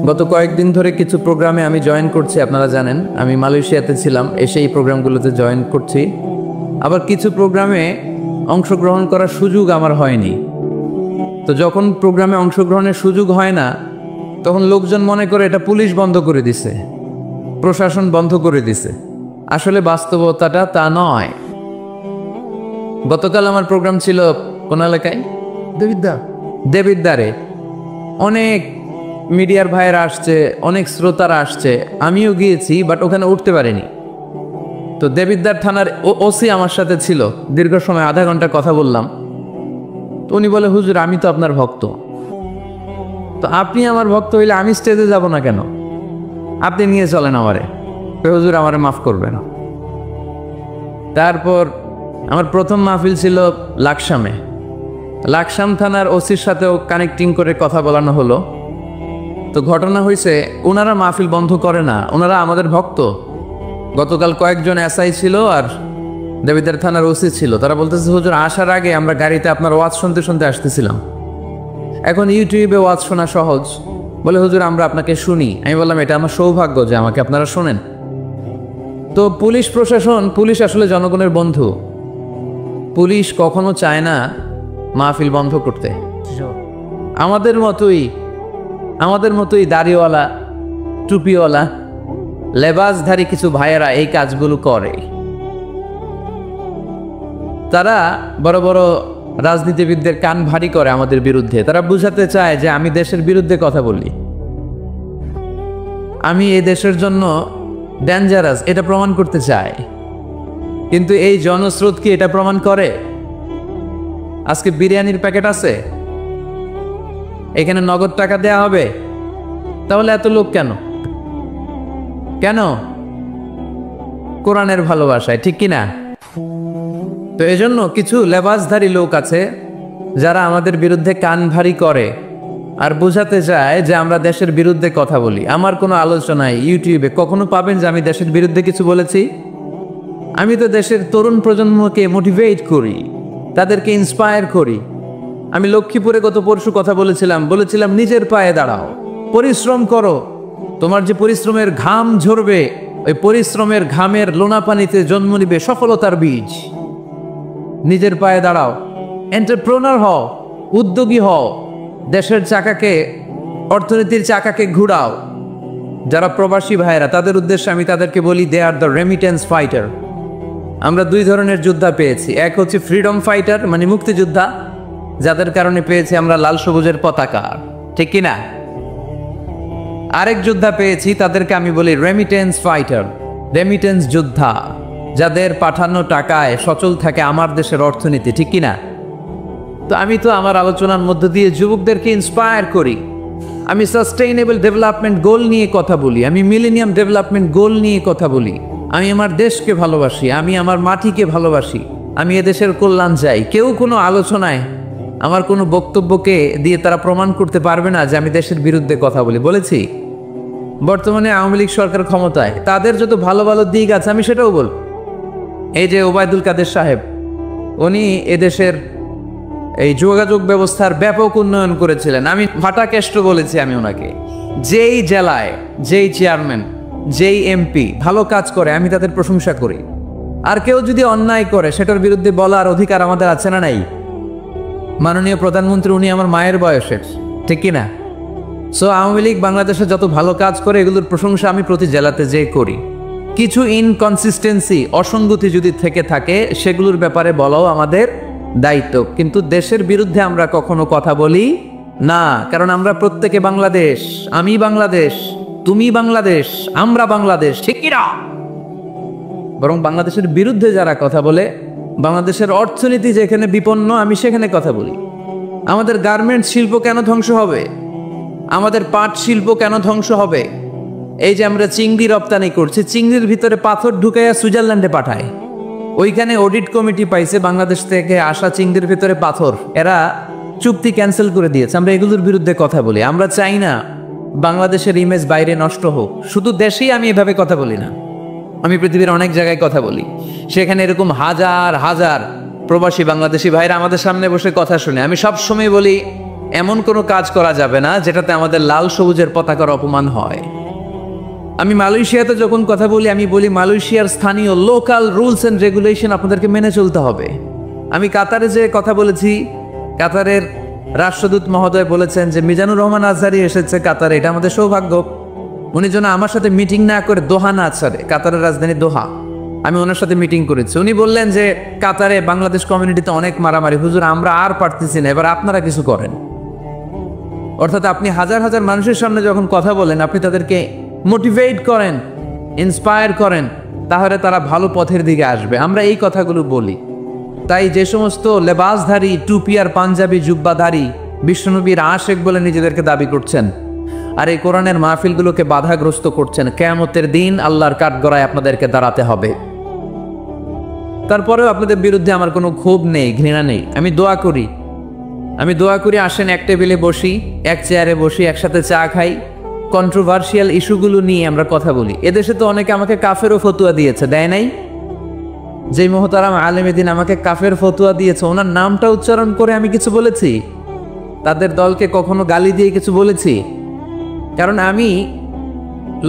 গত কয়েকদিন ধরে কিছু প্রোগ্রামে আমি জয়েন করছি, আপনারা জানেন আমি মালয়েশিয়াতে ছিলাম, এসে এই প্রোগ্রামগুলোতে জয়েন করছি। আবার কিছু প্রোগ্রামে অংশগ্রহণ করার সুযোগ আমার হয়নি। তো যখন প্রোগ্রামে অংশগ্রহণের সুযোগ হয় না, তখন লোকজন মনে করে এটা পুলিশ বন্ধ করে দিছে, প্রশাসন বন্ধ করে দিছে। আসলে বাস্তবতাটা তা নয়। গতকাল আমার প্রোগ্রাম ছিল কোন এলাকায়? দেবিদ্বারে। অনেক মিডিয়ার ভাইয়েরা আসছে, অনেক শ্রোতারা আসছে, আমিও গিয়েছি, বাট ওখানে উঠতে পারিনি। তো দেবিদ্বার থানার ওসি আমার সাথে ছিল, দীর্ঘ সময় আধা ঘন্টা কথা বললাম। তো উনি বলে, হুজুর আমি তো আপনার ভক্ত, তো আপনি আমার ভক্ত হইলে আমি স্টেজে যাব না কেন? আপনি নিয়ে চলেন আমারে। হুজুর আমারে মাফ করবেন। তারপর আমার প্রথম মাহফিল ছিল লাকসামে। লাকসাম থানার ওসির সাথেও কানেক্টিং করে কথা বলানো হলো। তো ঘটনা হয়েছে, ওনারা মাহফিল বন্ধ করে না, ওনারা আমাদের ভক্ত। গতকাল কয়েকজন এসআই ছিল আর দেবিদ্বার থানার ওসি ছিল। তারা বলতেছে, হুজুর আসার আগে আমরা গাড়িতে আপনার ওয়াজ শুনতে শুনতে আসতেছিলাম, এখন ইউটিউবে ওয়াজ শোনা সহজ, বলে হুজুর আমরা আপনাকে শুনি। আমি বললাম এটা আমার সৌভাগ্য যে আমাকে আপনারা শোনেন। তো পুলিশ প্রশাসন, পুলিশ আসলে জনগণের বন্ধু। পুলিশ কখনো চায় না মাহফিল বন্ধ করতে। আমাদের মতোই দাড়িওয়ালা, টুপিওয়ালা, লেবাসধারী কিছু ভাইয়েরা এই কাজগুলো করে। তারা বড় বড় রাজনীতিবিদদের কান ভারী করে আমাদের বিরুদ্ধে। তারা বুঝাতে চায় যে আমি দেশের বিরুদ্ধে কথা বলি, আমি এই দেশের জন্য ডেঞ্জারাস, এটা প্রমাণ করতে চায়। কিন্তু এই জনস্রোত কি এটা প্রমাণ করে? আজকে বিরিয়ানির প্যাকেট আছে, এখানে নগদ টাকা দেয়া হবে, তাহলে এত লোক কেন? কোরআনের ভালোবাসায়, ঠিক কিনা? তো এজন্য কিছু লেবাসধারী লোক আছে যারা আমাদের বিরুদ্ধে কান ভারী করে আর বোঝাতে চায় যে আমরা দেশের বিরুদ্ধে কথা বলি। আমার কোনো আলোচনায় ইউটিউবে কখনো পাবেন যে আমি দেশের বিরুদ্ধে কিছু বলেছি? আমি তো দেশের তরুণ প্রজন্মকে মোটিভেট করি, তাদেরকে ইন্সপায়ার করি। আমি লক্ষ্মীপুরে গত পরশু কথা বলেছিলাম নিজের পায়ে দাঁড়াও, পরিশ্রম করো, তোমার যে পরিশ্রমের ঘাম ঝরবে, ওই পরিশ্রমের ঘামের লোনা পানিতে জন্ম নিবে সফলতার বীজ। নিজের পায়ে দাঁড়াও, এন্টারপ্রেনার হও, উদ্যোগী হও, দেশের চাকাকে, অর্থনীতির চাকাকে ঘুরাও। যারা প্রবাসী ভাইয়েরা, তাদের উদ্দেশ্যে আমি তাদেরকে বলি, দে আর দ্য রেমিটেন্স ফাইটার। আমরা দুই ধরনের যোদ্ধা পেয়েছি। এক হচ্ছে ফ্রিডম ফাইটার, মানে মুক্তিযোদ্ধা, যাদের কারণে পেয়েছি আমরা লাল সবুজের পতাকা, ঠিক কিনা? আরেক যোদ্ধা পেয়েছি, তাদেরকে আমি বলি রেমিটেন্স ফাইটার, রেমিটেন্স যোদ্ধা, যাদের পাঠানো টাকায় সচল থাকে আমার দেশের অর্থনীতি, ঠিক কিনা? তো আমি তো আমার আলোচনার মধ্য দিয়ে যুবকদেরকে ইন্সপায়ার করি। আমি সাস্টেইনেবল ডেভেলপমেন্ট গোল নিয়ে কথা বলি, আমি মিলেনিয়াম ডেভেলপমেন্ট গোল নিয়ে কথা বলি। আমি আমার দেশকে ভালোবাসি, আমি আমার মাটিকে ভালোবাসি, আমি এদেশের কল্যাণ চাই। কেউ কোনো আলোচনায় আমার কোনো বক্তব্যকে দিয়ে তারা প্রমাণ করতে পারবে না যে আমি দেশের বিরুদ্ধে কথা বলেছি। বর্তমানে আওয়ামী লীগ সরকার ক্ষমতায়, তাদের যত ভালো ভালো দিক আছে আমি সেটাও বল। এই যে ওবায়দুল কাদের সাহেব, উনি এদেশের এই যোগাযোগ ব্যবস্থার ব্যাপক উন্নয়ন করেছিলেন। আমি ফাটাকেষ্ট বলেছি আমি ওনাকে। যেই জেলায় যেই চেয়ারম্যান, যেই এমপি ভালো কাজ করে আমি তাদের প্রশংসা করি। আর কেউ যদি অন্যায় করে সেটার বিরুদ্ধে বলার অধিকার আমাদের আছে না নাই? মাননীয় প্রধানমন্ত্রী, উনি আমার মায়ের বয়সের, ঠিক কিনা? সো আওয়ামী লীগ বাংলাদেশে যত ভালো কাজ করে এগুলোর প্রশংসা আমি প্রতি জেলাতে যেয়ে করি। কিছু ইনকনসিস্টেন্সি, অসঙ্গতি যদি থেকে থাকে সেগুলোর ব্যাপারে বলাও আমাদের দায়িত্ব। কিন্তু দেশের বিরুদ্ধে আমরা কখনো কথা বলি না, কারণ আমরা প্রত্যেকে বাংলাদেশ। আমি বাংলাদেশ, তুমি বাংলাদেশ, আমরা বাংলাদেশ, ঠিক কিনা? বরং বাংলাদেশের বিরুদ্ধে যারা কথা বলে, বাংলাদেশের অর্থনীতি যেখানে বিপন্ন আমি সেখানে কথা বলি। আমাদের গার্মেন্টস শিল্প কেন ধ্বংস হবে? আমাদের পাট শিল্প কেন ধ্বংস হবে? এই যে আমরা চিংড়ি রপ্তানি করছি, চিংড়ির ভিতরে পাথর ঢুকাইয়া সুইজারল্যান্ডে পাঠায়, ওইখানে অডিট কমিটি পাইছে বাংলাদেশ থেকে আসা চিংড়ির ভিতরে পাথর, এরা চুক্তি ক্যান্সেল করে দিয়েছে। আমরা এগুলোর বিরুদ্ধে কথা বলি। আমরা চাই না বাংলাদেশের ইমেজ বাইরে নষ্ট হোক। শুধু দেশেই আমি এভাবে কথা বলি না, আমি পৃথিবীর অনেক জায়গায় কথা বলি। সেখানে এরকম হাজার হাজার প্রবাসী বাংলাদেশি ভাইরা আমাদের সামনে বসে কথা শুনে। আমি সব সময় বলি এমন কোনো কাজ করা যাবে না যেটাতে আমাদের লাল সবুজের পতাকার অপমান হয়। আমি মালয়েশিয়াতে যখন কথা বলি, আমি বলি মালয়েশিয়ার স্থানীয় লোকাল রুলস অ্যান্ড রেগুলেশন আপনাদেরকে মেনে চলতে হবে। আমি কাতারে যে কথা বলেছি, কাতারের রাষ্ট্রদূত মহোদয় বলেছেন যে মিজানুর রহমান আজহারি এসেছে কাতারে, এটা আমাদের সৌভাগ্য। উনি যেন আমার সাথে মিটিং না করে দোহা না ছাড়ে, কাতারের রাজধানী দোহা। আমি ওনার সাথে মিটিং করেছি। উনি বললেন যে কাতারে বাংলাদেশ কমিউনিটিতে অনেক মারামারি, হুজুর আমরা আর পারতেছি না, এবার আপনারা কিছু করেন। অর্থাৎ আপনি হাজার হাজার মানুষের সামনে যখন কথা বলেন, আপনি তাদেরকে মোটিভেট করেন, ইন্সপায়ার করেন, তাহলে তারা ভালো পথের দিকে আসবে। আমরা এই কথাগুলো বলি। তাই যে সমস্ত লেবাসধারী, টুপি আর পাঞ্জাবি জুব্বাধারী বিশ্বনবীর আশেক বলে নিজেদেরকে দাবি করছেন, আর এই কোরআনের মাহফিলগুলোকে বাধাগ্রস্ত করছেন, কিয়ামতের দিন আল্লাহর কাঠগড়ায় আপনাদেরকে দাঁড়াতে হবে। তারপরেও আপনাদের বিরুদ্ধে আমার কোনো ক্ষোভ নেই, ঘৃণা নেই। আমি দোয়া করি আসেন এক টেবিলে বসি, এক চেয়ারে বসি, একসাথে চা খাই, কন্ট্রোভার্সিয়াল ইস্যুগুলো নিয়ে আমরা কথা বলি। এদেশে তো অনেকে আমাকে কাফেরও ফতুয়া দিয়েছে, দেয় নাই? যে মোহতারাম আলেমে দিন আমাকে কাফের ফতুয়া দিয়েছে, ওনার নামটা উচ্চারণ করে আমি কিছু বলেছি? তাদের দলকে কখনো গালি দিয়ে কিছু বলেছি? কারণ আমি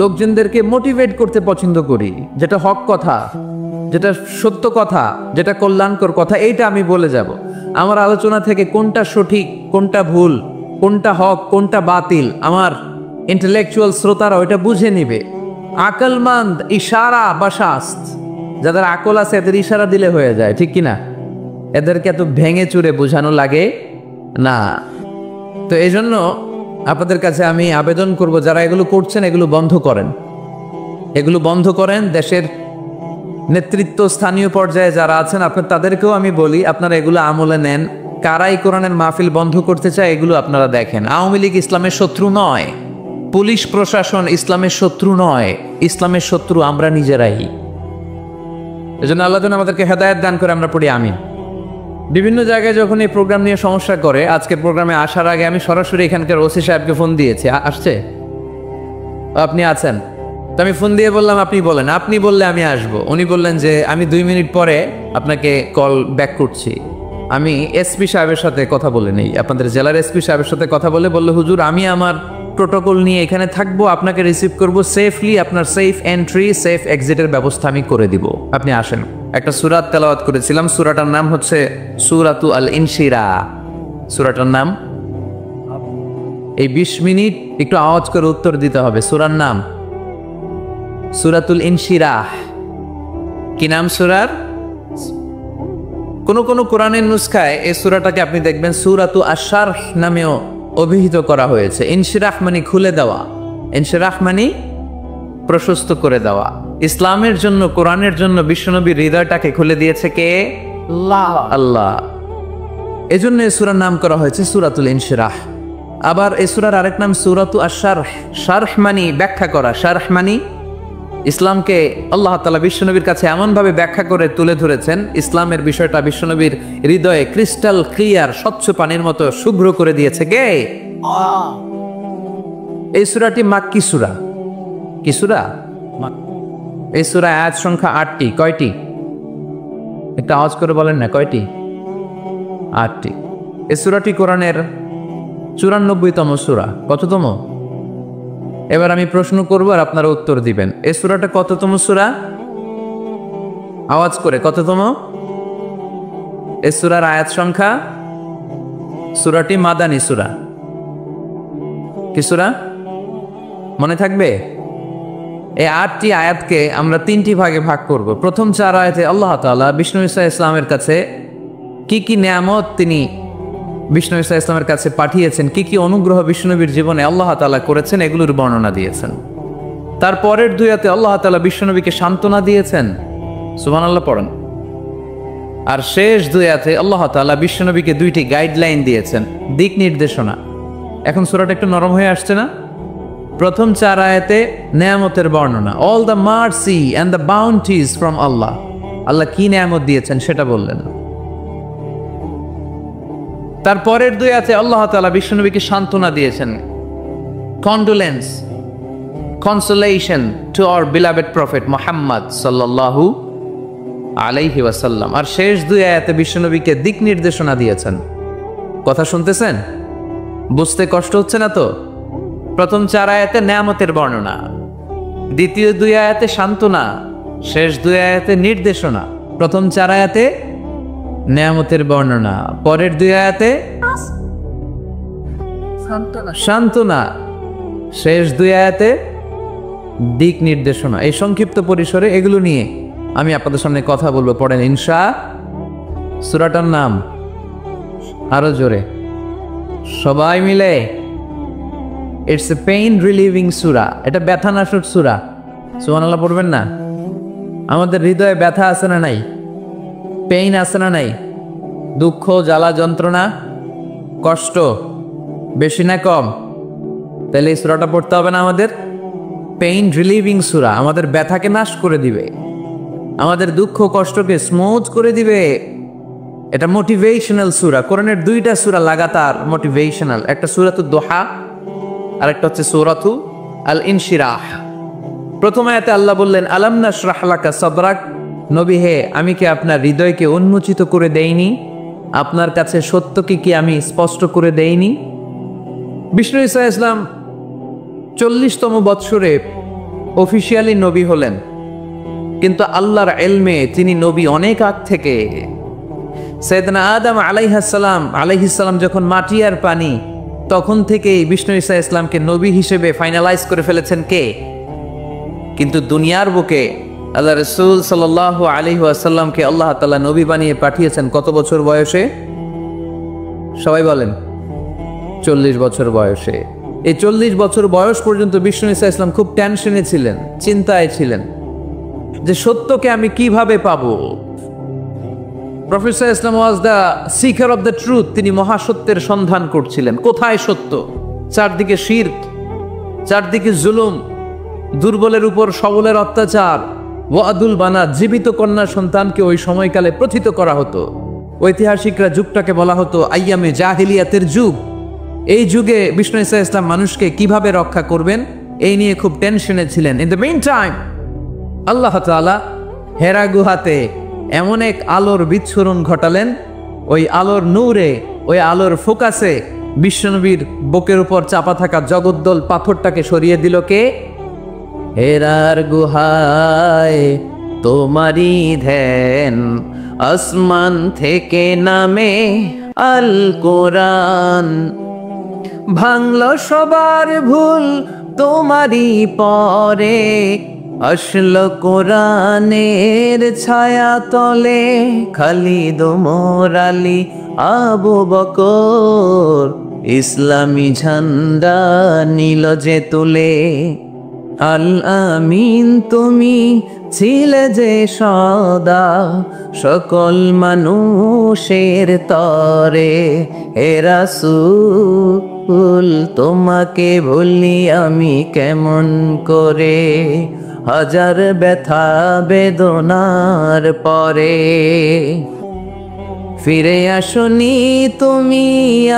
লোকজনদেরকে মোটিভেট করতে পছন্দ করি। যেটা হক কথা, যেটা সত্য কথা, যেটা কল্যাণকর কথা, এইটা আমি বলে যাব। আমার আলোচনা থেকে কোনটা সঠিক, কোনটা ভুল, কোনটা হক, কোনটা বাতিল, আমার ইন্টেলেকচুয়াল শ্রোতারা ওইটা বুঝে নিবে। আকলমন্দ ইশারা বা শাস্ত, যাদের আকল আছে এদের ইশারা দিলে হয়ে যায়, ঠিক কিনা? এদেরকে এত ভেঙে চুরে বোঝানো লাগে না। তো এই জন্য আপনাদের কাছে আমি আবেদন করব, যারা এগুলো করছেন এগুলো বন্ধ করেন। দেশের নেতৃত্ব স্থানীয় পর্যায়ে যারা আছেন, আপনার তাদেরকেও আমি বলি আপনারা এগুলো আমলে নেন। কারাই কোরআনের মাহফিল বন্ধ করতে চায় এগুলো আপনারা দেখেন। আওয়ামী লীগ ইসলামের শত্রু নয়, পুলিশ প্রশাসন ইসলামের শত্রু নয়, ইসলামের শত্রু আমরা নিজেরাই। এজন্য আল্লাহ যেন আমাদেরকে হেদায়েত দান করে, আমরা পড়ি আমিন। বিভিন্ন জায়গায় যখন এই প্রোগ্রাম নিয়ে সমস্যা করে, আজকের প্রোগ্রামে আসার আগে আমি সরাসরি এখানকার ওসি সাহেবকে ফোন দিয়েছি। আসছে? আপনি আছেন? তো আমি ফোন দিয়ে বললাম আপনি বলেন, আপনি বললে আমি আসবো। উনি বললেন যে আমি 2 মিনিট পরে আপনাকে কল ব্যাক করছি। আমি এসপি সাহেবের সাথে কথা বলে নেই, আপনাদের জেলার এসপি সাহেবের সাথে কথা বললো হুজুর আমি আমার প্রোটোকল নিয়ে এখানে থাকবো, আপনাকে রিসিভ করব সেফলি, আপনার সেফ এন্ট্রি সেফ এক্সিটের ব্যবস্থা আমি করে দিব, আপনি আসেন। একটা সূরা তেলাওয়াত করেছিলাম, সূরাটার নাম হচ্ছে সূরাতু আল ইনশিরা। সূরাটার নাম, এই 20 মিনিট একটু আওয়াজ করে উত্তর দিতে হবে। সূরার নাম সূরাতুল ইনশিরাহ। কি নাম সূরার? কোন কোন কোরআনের নুসখায় এই সূরাটাকে আপনি দেখবেন সূরাতু আশ-শারহ নামেও অভিহিত করা হয়েছে। ইনশিরাহ মানে খুলে দেওয়া, ইনশিরাহ মানে প্রশস্ত করে দেওয়া। ইসলামের জন্য, কোরআনের জন্য বিশ্বনবীর হৃদয়টাকে খুলে দিয়েছে কে? আল্লাহ। এজন্য এই সূরার নাম করা হয়েছে সূরাতুল ইনশিরাহ। আবার এই সূরার আরেক নাম সূরাতু আশ-শারহ। শারহ মানে ব্যাখ্যা করা, শারহ মানে ইসলামকে আল্লাহ তাআলা বিশ্বনবীর কাছে এমনভাবে ব্যাখ্যা করে তুলে ধরেছেন, ইসলামের বিষয়টা বিশ্বনবীর হৃদয়ে ক্রিস্টাল ক্লিয়ার, স্বচ্ছ পানির মতো শুভ্র করে দিয়েছে কে? এই সূরাটি মাক্কি সূরা। কি সূরা? এই সূরা আয়াত সংখ্যা 8টি। কয়টি? একটা আওয়াজ করে বলেন না, কয়টি? 8টি। এই সূরাটি কোরআনের 94তম সূরা। কততম? এবার আমি প্রশ্ন করব আর আপনারা উত্তর দিবেন। এই সূরাটা কততম সূরা? আওয়াজ করে, কততম? এই সূরার আয়াত সংখ্যা, সূরাটি মাদানী সূরা। কি সূরা? মনে থাকবে? এই 8টি আয়াতকে আমরা 3টি ভাগে ভাগ করব। প্রথম 4 আয়াতে আল্লাহ তাআলা বিষ্ণু ঈসা ইসলামের কাছে কি কি নিয়ামত তিনি বিষ্ণু ঈসা ইসলামের কাছে পাঠিয়েছেন, কি কি অনুগ্রহ বিষ্ণুনবীর জীবনে আল্লাহ তাআলা করেছেন, এগুলোর বর্ণনা দিয়েছেন। তারপরের 2 আয়াতে আল্লাহ তাআলা বিষ্ণুনবীকে সান্ত্বনা দিয়েছেন, সুবহানাল্লাহ পড়েন। আর শেষ 2 আয়াতে আল্লাহ তাআলা বিষ্ণুনবীকে 2টি গাইডলাইন দিয়েছেন, দিক নির্দেশনা। এখন সূরাটা একটু নরম হয়ে আসছে না? প্রথম 4 আয়াতে নিয়ামতের বর্ণনা, all the mercy and the bounties from Allah. Allah কি নিয়ামত দিয়েছেন সেটা বললেন। তারপরের 2 আয়াতে আল্লাহ তাআলা বিশ্বনবীকে সান্ত্বনা দিয়েছেন, condolence, consolation to our beloved prophet Muhammad সাল্লাল্লাহু আলাইহি ওয়াসাল্লাম। আর শেষ 2 আয়াতে বিশ্বনবীকে দিক নির্দেশনা দিয়েছেন। কথা শুনতেছেন? বুঝতে কষ্ট হচ্ছে না তো? প্রথম 4 আয়াতে নেয়ামতের বর্ণনা, দ্বিতীয় 2 আয়াতে সান্ত্বনা, শেষ 2 আয়াতে নির্দেশনা। প্রথম 4 আয়াতে নেয়ামতের বর্ণনা, পরের 2 আয়াতে সান্ত্বনা, শেষ 2 আয়াতে দিক নির্দেশনা। এই সংক্ষিপ্ত পরিসরে এগুলো নিয়ে আমি আপনাদের সামনে কথা বলবো। পড়েন ইনশা। সূরাটার নাম আরো জোরে সবাই মিলে। ইটস এ পেইন রিলিভিং সূরা। এটা ব্যথানাশক সূরা। সুবহানাল্লাহ পড়বেন না? আমাদের হৃদয়ে ব্যথা আছে না নাই? পেইন আছে না নাই? দুঃখ, জ্বালা, যন্ত্রণা, কষ্ট বেশি না কম? তাহলে এই সূরাটা পড়তে হবে না আমাদের? পেইন রিলিভিং সূরা, আমাদের ব্যথাকে নাশ করে দিবে, আমাদের দুঃখ কষ্টকে স্মুথ করে দিবে। এটা মোটিভেশনাল সূরা। কোরআনের 2টা সূরা লাগাতার মোটিভেশনাল। একটা সূরাতুদ দোহা আর একটা হচ্ছে সূরাতু আল ইনশিরাহ। প্রথম আয়াতে আল্লাহ বললেন আলাম নাশরাহ লাকা সাদরাক, নবী হে আমি কি আপনার হৃদয়কে উন্মোচিত করে দেইনি? আপনার কাছে সত্যকে কি আমি স্পষ্ট করে দেইনি? বিষ্ণু ঈসা ইসলাম 40তম বৎসরে অফিসিয়ালি নবী হলেন, কিন্তু আল্লাহর ইলমে তিনি নবী অনেক আগ থেকে। সাইয়েদনা আদম আলাইহিস সালাম যখন মাটি আর পানি, তখন থেকেই বিষ্ণু ঈসা ইসলামকে নবী হিসেবে ফাইনালাইজ করে ফেলেছেন কে? কিন্তু দুনিয়ার বুকে আল্লাহ রাসূল সাল্লাল্লাহু আলাইহি ওয়াসাল্লামকে আল্লাহ তাআলা নবী বানিয়ে পাঠিয়েছেন কত বছর বয়সে? সবাই বলেন। 40 বছর বয়সে। এই 40 বছর বয়স পর্যন্ত বিষ্ণু ঈসা ইসলাম খুব টেনশনে ছিলেন, চিন্তায় ছিলেন যে সত্যকে আমি কিভাবে পাবো। Professor Islam was the seeker of the truth. তিনি মহাসত্যের সন্ধান করছিলেন। কোথায় সত্য? চারদিকে শিরক, চারদিকে জুলুম, দুর্বলের উপর সবলের অত্যাচার, ওয়াদুল বানাত, জীবিত কন্যা সন্তানকে ওই সময়কালে প্রথিত করা হতো। ঐতিহাসিকরা যুগটাকে বলা হতো আইয়ামে জাহিলিয়াতের যুগ। এই যুগে বিষ্ণু ঈসা ইসলাম মানুষকে কিভাবে রক্ষা করবেন এই নিয়ে খুব টেনশনে ছিলেন। ইন দ্য মেইন টাইম আল্লাহ তাআলা হেরা গুহাতে এমন এক আলোর বিচ্ছুরণ ঘটালেন। ওই আলোর নূরে, ওই আলোর ফোকাসে বিশ্বনবীর বুকের উপর চাপা থাকা জগদ্দল পাথরটাকে সরিয়ে দিল কে? হেরার গুহায় তোমারই ধ্যান, আসমান থেকে নামে আল কোরআন, ভাঙল সবার ভুল তোমারই পরে, আসলো কোরআনের ছায়া তলে, খালিদ ওমর আলী আবু বকর, ইসলামী ঝান্ডা নীল যে তুলে। আল আমিন তুমি ছিলে যে সদা, সকল মানুষের তরে, হে রাসূল তোমাকে ভুলি আমি কেমন করে, হাজার ব্যথা বেদনার পরে। ফিরে আসনি তুমি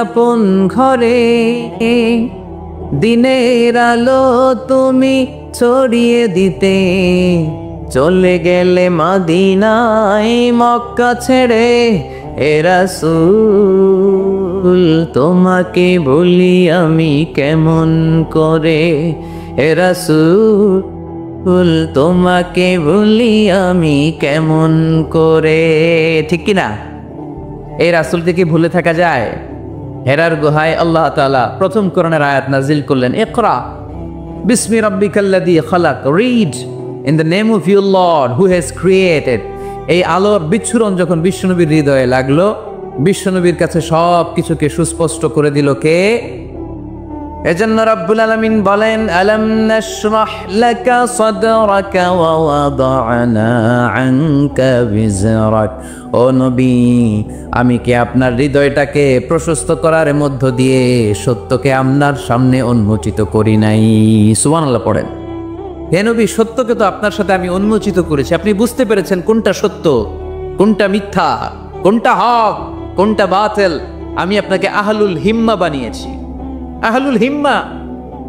আপন ঘরে, দিনের আলো তুমি ছড়িয়ে দিতে, চলে গেলে মদিনায় মক্কা ছেড়ে, হে রাসূল তোমাকে ভুলি আমি কেমন করে, হে রাসূল তোমাকে ভুলি আমি কেমন করে। ঠিক কিনা? এই রাসূলকে কি ভুলে থাকা যায়? হেরার গুহায় আল্লাহ তাআলা প্রথম কোরআনের আয়াত নাজিল করলেন, ইকরা বিসমি রাব্বিকাল্লাযী খালাক, read in the name of your lord who has created. এই আলোর বিচ্ছুরণ যখন বিশ্বনবীর হৃদয়ে লাগলো, বিশ্বনবীর কাছে সব কিছুকে সুস্পষ্ট করে দিল কে? এজন্য রাব্বুল আলামিন বলেন আলাম নাশরাহ লাকা সাদরাকা ওয়া ওয়াদা'না আনকা বিজরাক। ও নবী, আমি কি আপনার হৃদয়টাকে প্রশস্ত করার মধ্য দিয়ে সত্যকে আপনার সামনে উন্মোচিত করি নাই? সুবহানাল্লাহ পড়েন। হে নবী, সত্যকে তো আপনার সাথে আমি উন্মোচিত করেছি। আপনি বুঝতে পেরেছেন কোনটা সত্য, কোনটা মিথ্যা, কোনটা হক, কোনটা বাতিল। আমি আপনাকে আহলুল হিম্মা বানিয়েছি। আহলুল হিম্মা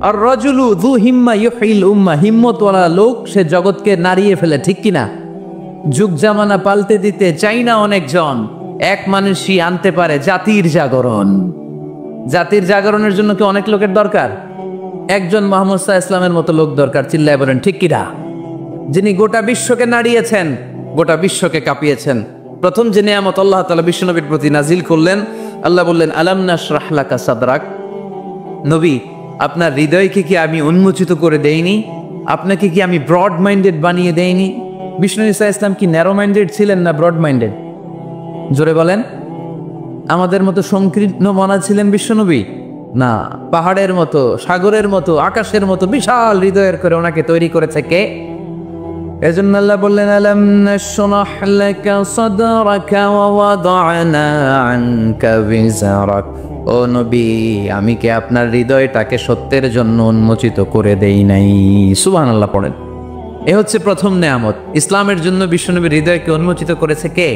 আর রাজুলু যু হিম্মা ইউহিল উম্মাহ। হিম্মতওয়ালা লোক সে জগৎকে নাড়িয়ে ফেলে। ঠিক কিনা? যুগ জামানা পাল্টে দিতে চাই না অনেকজন, এক মানুষই আনতে পারে জাতির জাগরণ। জাতির জাগরণের জন্য কি অনেক লোকের দরকার? একজন মুহাম্মদ সাল্লাল্লাহু আলাইহি ওয়াসাল্লামের মতো লোক দরকার। চিল্লায় বলেন ঠিক কিনা? যিনি গোটা বিশ্বকে নাড়িয়েছেন, গোটা বিশ্বকে কাঁপিয়েছেন। প্রথম যে নিয়ামত আল্লাহ তাআলা বিশ্বনবীর প্রতি নাজিল করলেন, আল্লাহ বললেন আলাম নাশরাহ লাকা সাদরাক, নবী আপনার হৃদয়কে কি আমি উন্মোচিত করে দেইনি? আপনাকে কি আমি ব্রড মাইন্ডেড বানিয়ে দেইনি? বিষ্ণু ঈসা ইসলাম কি ন্যারো মাইন্ডেড ছিলেন না ব্রড মাইন্ডেড? জোরে বলেন। আমাদের মতো সংকীর্ণ মনা ছিলেন বিশ্বনবী? না, পাহাড়ের মতো, সাগরের মতো, আকাশের মতো বিশাল হৃদয়ের করে ওনাকে তৈরি করেছে কে? এজন্য আল্লাহ বললেন আলাম নাশরাহ লাকা সাদরাকা ওয়া ওয়াদা'না আনকা বিজরাক, ও নবী আমি কি আপনার হৃদয়টাকে সত্যের জন্য উন্মোচিত করে দেই নাই? সুবহানাল্লাহ পড়েন। এ হচ্ছে প্রথম নেয়ামত, ইসলামের জন্য বিশ্বনবীর হৃদয়কে উন্মোচিত করেছে কে?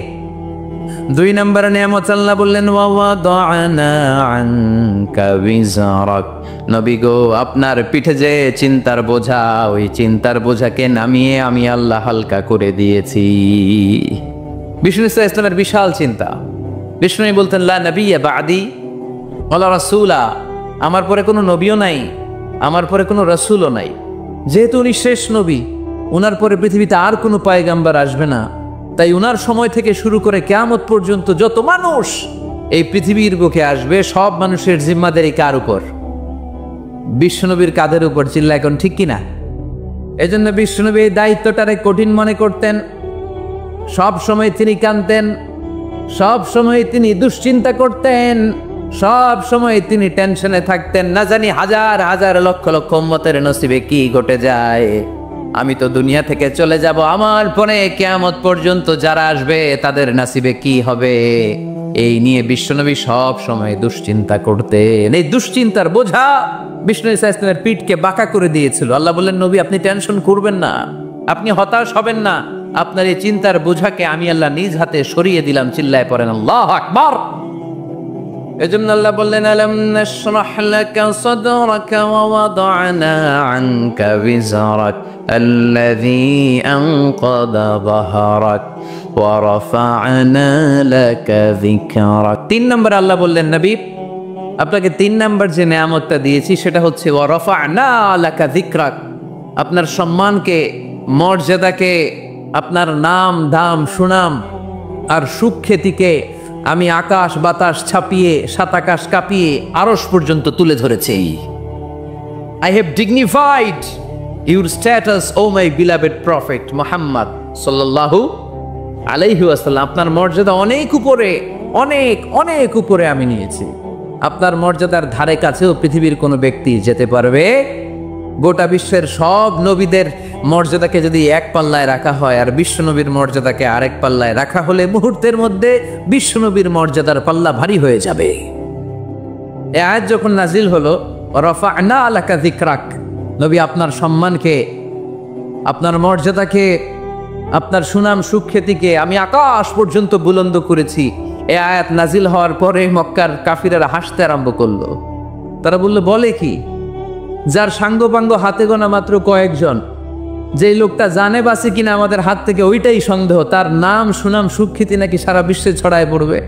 2 নম্বর নেয়ামত আল্লাহ বললেন ওয়া ওয়াদা'না আনকা বিজরাক, নবী গো আপনার পিঠে যে চিন্তার বোঝা, ওই চিন্তার বোঝাকে নামিয়ে আমি আল্লাহ হালকা করে দিয়েছি। বিষ্ণু ইসলামের বিশাল চিন্তা। বিষ্ণু বলতেন লা নবিয়্যা বা'দি ওয়ালা রাসূলা, আমার পরে কোনো নবীও নাই, আমার পরে কোনো রাসূলও নাই। যেহেতু উনি শেষ নবী, উনার পরে পৃথিবীতে আর কোনো পয়গম্বর আসবে না, তাই উনার সময় থেকে শুরু করে কিয়ামত পর্যন্ত যত মানুষ এই পৃথিবীর বুকে আসবে, সব মানুষের জিম্মাদারি কার উপর? বিশ্বনবীর কাঁধের উপর। চিল্লা এখন ঠিক কিনা? এজন্য বিশ্বনবী এই দায়িত্বটারে কঠিন মনে করতেন। সব সময় তিনি কাঁদতেন, সব সময় তিনি দুশ্চিন্তা করতেন, সব সময় তিনি টেনশনে থাকতেন। না জানি হাজার হাজার লক্ষ লক্ষ উম্মতের নসিবে কি ঘটে যায়। আমি তো দুনিয়া থেকে চলে যাব, আমার পরে কিয়ামত পর্যন্ত যারা আসবে তাদের নসিবে কি হবে, এই নিয়ে বিশ্বনবী সব সময় দুশ্চিন্তা করতেন। এই দুশ্চিন্তার বোঝা বিষ্ণু ঈসা ইসলামের পিঠকে বাঁকা করে দিয়েছিল। আল্লাহ বললেন নবী আপনি টেনশন করবেন না, আপনি হতাশ হবেন না, আপনার এই চিন্তার বোঝাকে আমি আল্লাহ নিজ হাতে সরিয়ে দিলাম। চিল্লায় পড়েন আল্লাহু আকবার। এজন্য আল্লাহ বললেন আলাম নাশরাহ লাকা সাদরাকা ওয়া ওয়াদা'না আনকা বিজরাক আল্লাযী আনকাযা যাহরাক ওয়া রাফা'না লাকা যিকরাক। 3 নম্বর আল্লাহ বললেন নবী আপনাকে 3 নম্বর যে নিয়ামতটা দিয়েছি সেটা হচ্ছে ওয়া রাফা'না লাকা যিকরাক, আপনার সম্মানকে, মর্যাদাকে, আপনার নাম দাম সুনাম আর সুখ্যাতিকে আমি আকাশ বাতাস ছাপিয়ে, সাত আকাশ কাঁপিয়ে আরশ পর্যন্ত তুলে ধরেছি। I have dignified your status, O my beloved prophet Muhammad sallallahu আলাইহি ওয়াসাল্লাম। আপনার মর্যাদা অনেক উপরে, অনেক অনেক উপরে আমি নিয়েছি। আপনার মর্যাদার ধারে কাছেও পৃথিবীর কোনো ব্যক্তি যেতে পারবে? গোটা বিশ্বের সব নবীদের মর্যাদাকে যদি এক পাল্লায় রাখা হয় আর বিশ্বনবীর মর্যাদাকে আরেক পাল্লায় রাখা হলে মুহূর্তের মধ্যে বিশ্বনবীর মর্যাদার পাল্লা ভারী হয়ে যাবে। এই আয়াত যখন নাজিল হলো রাফা'না লাকা যিকরাক, নবী আপনার সম্মানকে, আপনার মর্যাদাকে, আপনার সুনাম সুখ্যাতিকে আমি আকাশ পর্যন্ত বুলন্দ করেছি। এই আয়াত নাজিল হওয়ার পরে মক্কার কাফিরেরা হাসতে আরম্ভ করলো। তারা বলল বলে কি, যার সাঙ্গপাঙ্গ হাতে গোনা মাত্র কয়েকজন, যেই লোকটা জানে বাসে কিনা আমাদের হাত থেকে ওইটাই সন্দেহ, তার নাম সুনাম সুখ্যাতি নাকি সারা বিশ্বে ছড়ায় পড়বে।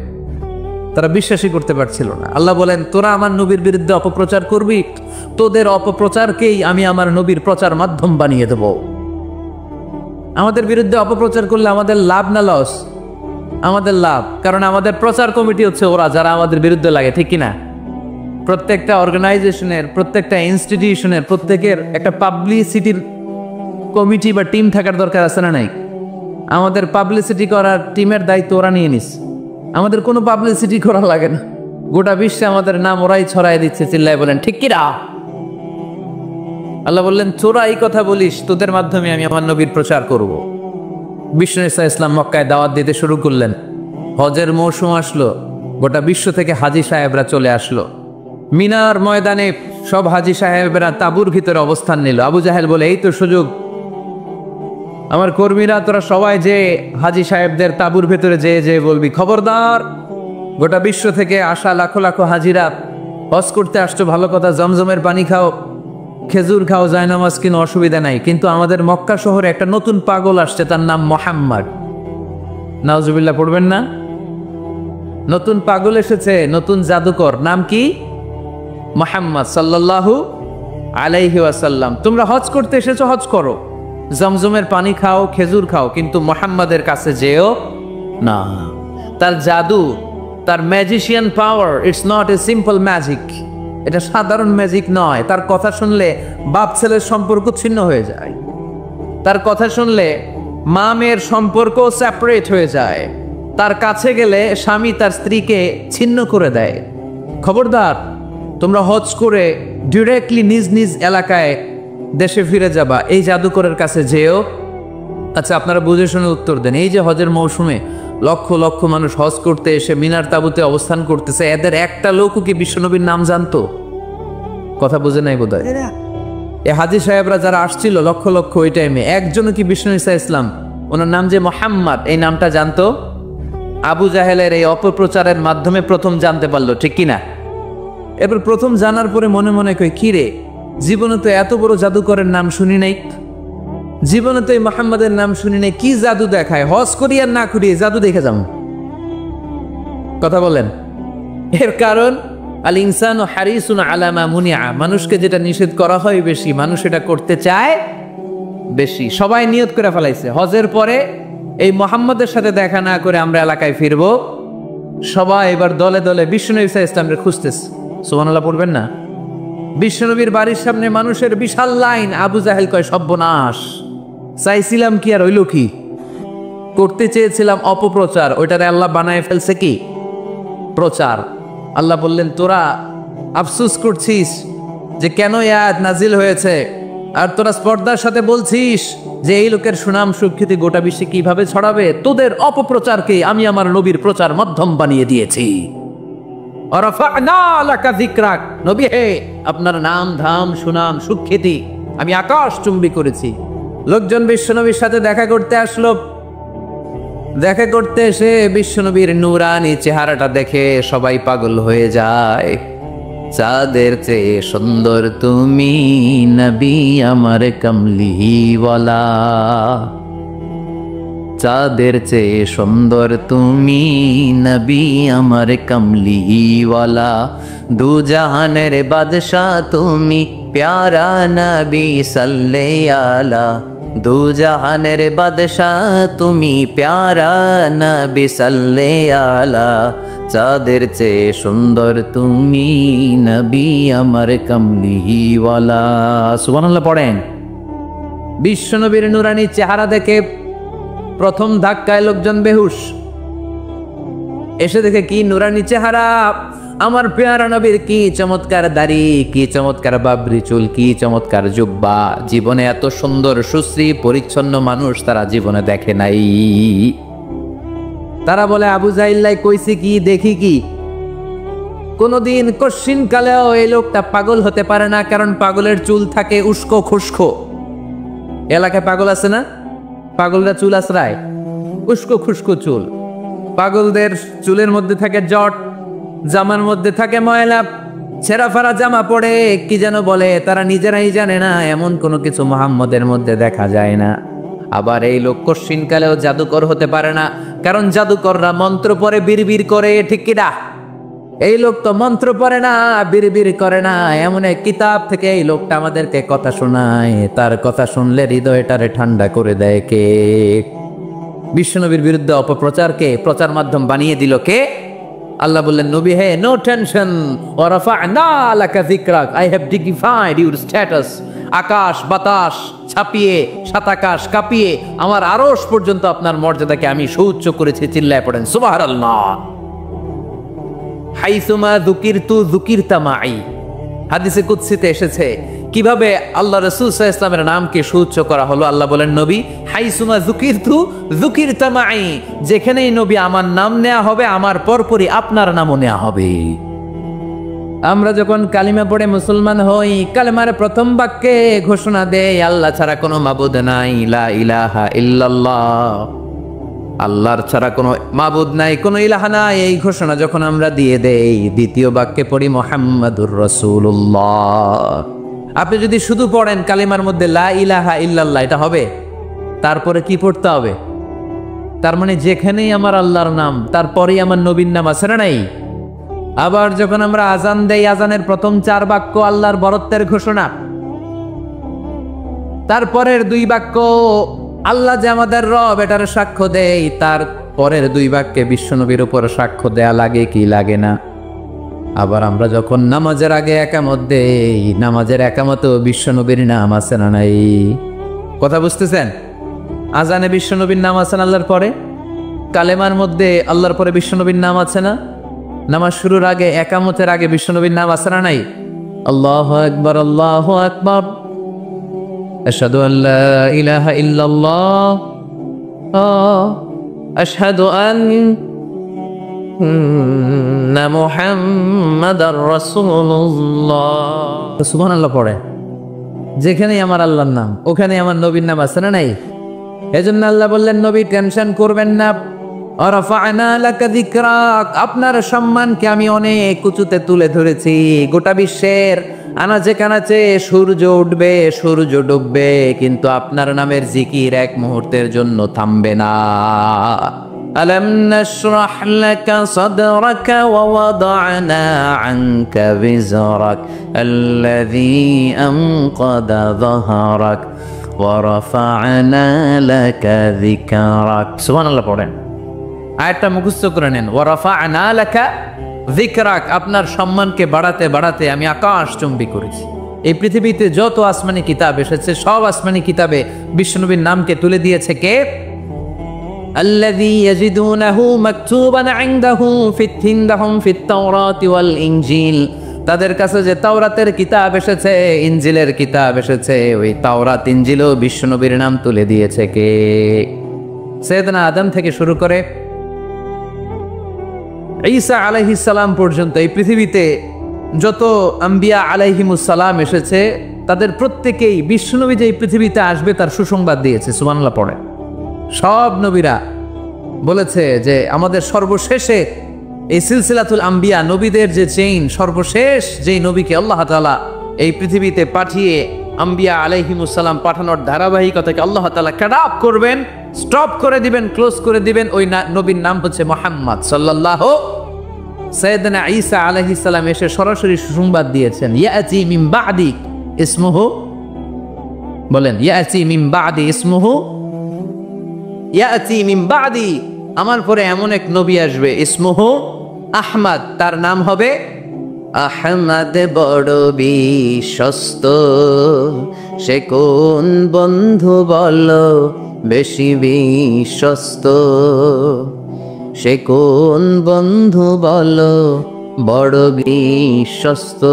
তারা বিশ্বাসই করতে পারছিল না। আল্লাহ বলেন তোরা আমার নবীর বিরুদ্ধে অপপ্রচার করবি, তোদের অপপ্রচারকেই আমি আমার নবীর প্রচার মাধ্যম বানিয়ে দেব। আমাদের বিরুদ্ধে অপপ্রচার করলে আমাদের লাভ না লস? আমাদের লাভ, কারণ আমাদের প্রচার কমিটি হচ্ছে ওরা যারা আমাদের বিরুদ্ধে লাগে, ঠিক কিনা? প্রত্যেকটা অর্গানাইজেশনের, প্রত্যেকটা ইনস্টিটিউশনের প্রত্যেকের একটা পাবলিসিটির কমিটি বা টিম থাকার দরকার আছে না নাই? আমাদের পাবলিসিটি করার টিমের দায়িত্ব ওরা নিয়ে নিস। আমাদের কোনো পাবলিসিটি করা লাগে না, গোটা বিশ্বে আমাদের নাম ওরাই ছড়াই দিচ্ছে। চিল্লায় বলেন ঠিক কিনা? আল্লাহ বললেন তোরা এই কথা বলিস, তোদের মাধ্যমে আমি আমার নবীর প্রচার করব। বিষ্ণু ঈসা ইসলাম মক্কায় দাওয়াত দিতে শুরু করলেন। হজের মৌসুম আসলো, গোটা বিশ্ব থেকে হাজী সাহেবরা চলে আসলো। মিনার ময়দানে সব হাজী সাহেবরা তাঁবুর ভিতরে অবস্থান নিল। আবু জাহেল বলে এই তো সুযোগ, আমার কর্মীরা তোরা সবাই যে হাজী সাহেবদের তাঁবুর ভেতরে যে বলবি খবরদার, গোটা বিশ্ব থেকে আসা লাখো লাখো হাজিরা হজ করতে আসছো, ভালো কথা, জমজমের পানি খাও, খেজুর খাও, জায়নামাজ কিনো, অসুবিধা নাই, কিন্তু আমাদের মক্কা শহরে একটা নতুন পাগল আসছে, তার নাম মুহাম্মদ। নাউজুবিল্লাহ পড়বেন না? নতুন পাগল এসেছে, নতুন জাদুকর, নাম কি? মুহাম্মদ সাল্লাল্লাহু আলাইহি ওয়াসাল্লাম। তোমরা হজ করতে এসেছো, হজ করো, জমজমের পানি খাও, খেজুর খাও, কিন্তু মুহাম্মাদের কাছে যেও না। তার জাদু, তার magician power, it's not a simple magic. এটা সাধারণ ম্যাজিক নয়। তার কথা শুনলে বাপ ছেলের সম্পর্ক ছিন্ন হয়ে যায়। তার কথা শুনলে মা মেয়ের সম্পর্ক সেপারেট হয়ে যায়। তার কাছে গেলে স্বামী তার স্ত্রীকে ছিন্ন করে দেয়। খবরদার, তোমরা হজ করে ডিরেক্টলি নিজ নিজ এলাকায় দেশে ফিরে যাবা, এই জাদুকরের কাছে যেও। আচ্ছা, আপনারা বুঝে শুনে উত্তর দেন। এই যে হজের মৌসুমে লক্ষ লক্ষ মানুষ হজ করতে এসে মিনার তাঁবুতে অবস্থান করতেছে, এদের একটা লোকও কি বিশ্বনবীর নাম জানতো? কথা বুঝে নাই বোধহয়। এই হাজী সাহেবরা যারা আসছিল লক্ষ লক্ষ, ওই টাইমে একজনও কি বিষ্ণু ঈসা ইসলাম, ওনার নাম যে মোহাম্মদ, এই নামটা জানতো? আবু জাহেলের এই অপপ্রচারের মাধ্যমে প্রথম জানতে পারলো, ঠিক কিনা? এরপর প্রথম জানার পরে মনে মনে কই, কি রে, জীবনে তো এত বড় জাদুকরের নাম শুনি নাই, জীবনে তো এই মোহাম্মদের নাম শুনি নাই, কি জাদু দেখায়, হজ করি আর না করি জাদু দেখে যাও। কথা বলেন। এর কারণ আল ইনসানু হারিসুন আলা মা মুনিআ, মানুষকে যেটা নিষেধ করা হয় বেশি, মানুষ এটা করতে চায় বেশি। সবাই নিয়ত করে ফেলাইছে হজের পরে এই মোহাম্মদের সাথে দেখা না করে আমরা এলাকায় ফিরবো। সবাই এবার দলে দলে বিষ্ণু ঈসা ইসলামকে খুঁজতেছে। সুবহানাল্লাহ পড়বেন না? বিশ্বনবীর বাড়ির সামনে মানুষের বিশাল লাইন। আবু জাহেল কয়, সর্বনাশ, চাইছিলাম কি আর হইল কি, করতে চেয়েছিলাম অপপ্রচার, ওইটারে আল্লাহ বানায় ফেলছে কি প্রচার। আল্লাহ বললেন, তোরা আফসোস করছিস যে কেন এই আয়াত নাজিল হয়েছে, আর তোরা স্পর্ধার সাথে বলছিস যে এই লোকের সুনাম সুখ্যাতি গোটা বিশ্বে কিভাবে ছড়াবে। তোদের অপপ্রচারকে আমি আমার নবীর প্রচার মাধ্যম বানিয়ে দিয়েছি। নবী হে, আপনার নাম ধাম সুনাম সুখ্যাতি আমি আকাশ চুম্বি করেছি। লোকজন বিশ্বনবীর সাথে দেখা করতে আসলো। দেখা করতে এসে বিশ্বনবীর নূরানি চেহারাটা দেখে সবাই পাগল হয়ে যায়। চাঁদের চেয়ে সুন্দর তুমি নবী আমার কমলিওয়ালা, চাঁদের চেয়ে সুন্দর তুমি নবী আমার কমলিওয়ালা, দু জাহানের বাদশাহ তুমি প্যারা নবী সাল্লাল্লাহু আলা, দু জাহানের বাদশাহ তুমি প্যারা নবী সাল্লাল্লাহু আলা, চাঁদের চেয়ে সুন্দর তুমি নবী আমার কমলিওয়ালা। সুবহানাল্লাহ পড়েন। বিশ্বনবীর নূরানি চেহারা দেখে প্রথম ধাক্কায় লোকজন বেহুশ। এসে দেখে কি নূরানি চেহারা, আমার পেয়ারা নবীর কি চমৎকার দাড়ি, কি চমৎকার বাবরি চুল, কি চমৎকার জুব্বা। জীবনে এত সুন্দর সুশ্রী পরিচ্ছন্ন মানুষ তারা জীবনে দেখে নাই। তারা বলে, আবু জাহিল্লাই কইছি কি, দেখি কি। কোনদিন কশ্চিন কালেও এই লোকটা পাগল হতে পারে না, কারণ পাগলের চুল থাকে উস্কো খুস্কো। এলাকায় পাগল আছে না, পাগলরা চুল আশ্রায়, উস্কো খুস্কো চুল। পাগলদের চুলের মধ্যে থাকে জট, জামার মধ্যে থাকে ময়লা, ছেঁড়া ফাড়া জামা পড়ে কি যেন বলে, তারা নিজেরাই জানে না। এমন কোনো কিছু মুহাম্মদের মধ্যে দেখা যায় না। আবার এই লোক কশ্চিন কালেও জাদুকর হতে পারে না, কারণ জাদুকররা মন্ত্র পড়ে বিড়বিড় করে, ঠিক কিনা? এই লোক তো মন্ত্র পড়ে না, বিড়বিড় করে না। এমন এক কিতাব থেকে এই লোকটা আমাদেরকে কথা শোনায়, তার কথা শুনলে হৃদয়টারে ঠান্ডা করে দেয় কে? বিশ্বনবীর বিরুদ্ধে অপপ্রচারকে প্রচার মাধ্যম বানিয়ে দিল কে? আল্লাহ বললেন, নবী হে, নো টেনশন, ওয়া রাফা'না লাকা যিকরাক, I have dignified your status. আকাশ বাতাস ছাপিয়ে, সাত আকাশ কাঁপিয়ে আমার আরশ পর্যন্ত আপনার মর্যাদাকে আমি সুউচ্চ করেছি। চিল্লায় পড়েন সুবহানাল্লাহ। হাইসুমা যুকিরতু যুকিরতা মাই, হাদিসে কুদসিতে এসেছে কিভাবে আল্লাহ রাসূল সাল্লাল্লাহু আলাইহি ওয়াসাল্লামের নামকে সুউচ্চ করা হলো। আল্লাহ বলেন, নবী হাইসুমা যুকিরতু যুকিরতা মাই, যেখানেই নবী আমার নাম নেওয়া হবে, আমার পরপরই আপনার নামও নেওয়া হবে। আমরা যখন কালিমা পড়ে মুসলমান হই, কালিমার প্রথম বাক্যে ঘোষণা দেই, আল্লাহ ছাড়া কোনো মাবুদ নাই, লা ইলাহা ইল্লাল্লাহ, আল্লাহর ছাড়া কোনো মাবুদ নাই, কোনো ইলাহা নাই। এই ঘোষণা যখন আমরা দিয়ে দেই, দ্বিতীয় বাক্যে পড়ি মুহাম্মাদুর রাসূলুল্লাহ। আপনি যদি শুধু পড়েন কালিমার মধ্যে লা ইলাহা ইল্লাল্লাহ, এটা হবে? তারপরে কি পড়তে হবে? তার মানে যেখানেই আমার আল্লাহর নাম, তারপরেই আমার নবীর নাম আছে না নাই? আবার যখন আমরা আজান দেই, আজানের প্রথম 4 বাক্য আল্লাহর বরত্বের ঘোষণা, তারপরের 2 বাক্য আল্লাহ যে আমাদের রব এটার সাক্ষ্য দেয়, তার পরের 2 বাক্যে বিশ্বনবীর উপর সাক্ষ্য দেয়া লাগে কি লাগে না? আবার আমরা যখন নামাজের আগে একামত দেই, নামাজের একামত বিশ্বনবীর নাম আছে না নাই? কথা বুঝতেছেন? আজানে বিশ্বনবীর নাম আছে না আল্লাহর পরে? কালেমার মধ্যে আল্লাহর পরে বিশ্বনবীর নাম আছে না? নামাজ শুরুর আগে একামতের আগে বিশ্বনবীর নাম আছে না নাই? আল্লাহু আকবার, আল্লাহু আকবার, আশহাদু আল্লা ইলাহা ইল্লাল্লাহ, আশহাদু আন্না মুহাম্মাদার রাসূলুল্লাহ। সুবহানাল্লাহ পড়ে। যেখানেই আমার আল্লাহর নাম, ওখানে আমার নবীর নাম আছে না নাই? এজন্য আল্লাহ বললেন, নবী টেনশন করবেন না, রাফা'না লাকা যিকরাক, আপনার সম্মানকে আমি অনেক উঁচুতে তুলে ধরেছি। গোটা বিশ্বের আনাচে কানাচে সূর্য উঠবে, সূর্য ডুববে, কিন্তু আপনার নামের জিকির এক মুহূর্তের জন্য থামবে না। আলাম নাশরাহ লাকা সাদরাকা ওয়া ওয়াদা'না আনকা বিজরাক আল্লাযী আনকাদা যাহরাক ওয়া রাফা'না লাকা যিকরাক। সুবহানাল্লাহ পড়েন। আয়াতটা মুখস্থ করে নেন। ওয়া রাফা'না লাকা যিকরাক, আপনার সম্মানকে বাড়াতে বাড়াতে আমি আকাশ চুম্বি করেছি। এই পৃথিবীতে যত আসমানি কিতাব এসেছে, সব আসমানি কিতাবে বিশ্বনবীর নামকে তুলে দিয়েছে কে? আল্লাযী ইয়াজিদুনাহু মাকতুবান ইনদাহুম ফিত তাওরাতি ওয়াল ইনজিল, তাদের কাছে যে তাওরাতের কিতাব এসেছে, ইনজিলের কিতাব এসেছে, ওই তাওরাত ইনজিলও বিশ্বনবীর নাম তুলে দিয়েছে কে? সাইয়েদনা আদম থেকে শুরু করে ঈসা আলাইহিস সালাম পর্যন্ত এই পৃথিবীতে যত আম্বিয়া আলাইহিমুস সালাম এসেছে, তাদের প্রত্যেকেই বিশ্বনবী যে এই পৃথিবীতে আসবে তার সুসংবাদ দিয়েছে। সুবহানাল্লাহ পড়ে। সব নবীরা বলেছে যে আমাদের সর্বশেষে এই সিলসিলাতুল আম্বিয়া, নবীদের যে চেইন, সর্বশেষ যেই নবীকে আল্লাহ তাআলা এই পৃথিবীতে পাঠিয়ে আম্বিয়া আলাইহিমুস সালাম পাঠানোর ধারাবাহিকতাকে আল্লাহ তাআলা কাট আপ করবেন, স্টপ করে দিবেন, ক্লোজ করে দিবেন, ওই নবীর নাম হচ্ছে মুহাম্মদ সাল্লাল্লাহু। সাইয়েদনা ঈসা আলাইহিস সালাম এসে সরাসরি সুসংবাদ দিয়েছেন, ইয়াতি মিন বাদি ইসমুহু, বলেন ইয়াতি মিন বাদি ইসমুহু, ইয়াতি মিন বাদি, আমার পরে এমন এক নবী আসবে, ইসমুহু আহমদ, তার নাম হবে আহমদ। বড় বিশ্বস্ত, সে কোন বন্ধু বলো বেশি বিশ্বস্ত, সে কোন বন্ধু বলো বড় বিশ্বস্ত,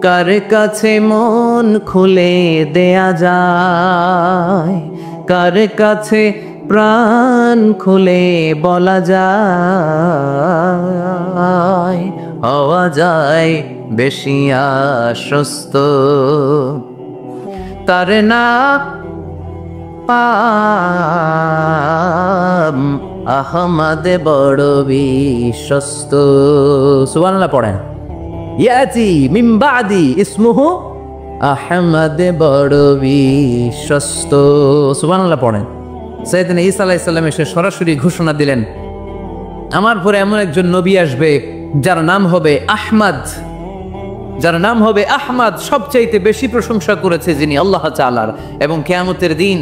কার কাছে মন খুলে দেয়া যায়, কার কাছে প্রাণ খুলে বলা যায়, হওয়া যায় বেশি আশ্বস্ত, তার না পাম আহমদ বড় বিশ্বস্ত। সুবহানাল্লাহ পড়েন। ইয়াতি মিন বাদি ইসমুহু আহমদ বড় বিশ্বস্ত। সুবহানাল্লাহ পড়েন। সাইয়েদনা ঈসা আলাইহিস সালাম এসে সরাসরি ঘোষণা দিলেন, আমার পরে এমন একজন নবী আসবে যার নাম হবে আহমদ, যার নাম হবে আহমদ। সবচাইতে বেশি প্রশংসা করেছে যিনি আল্লাহ তাআলার, এবং কিয়ামতের দিন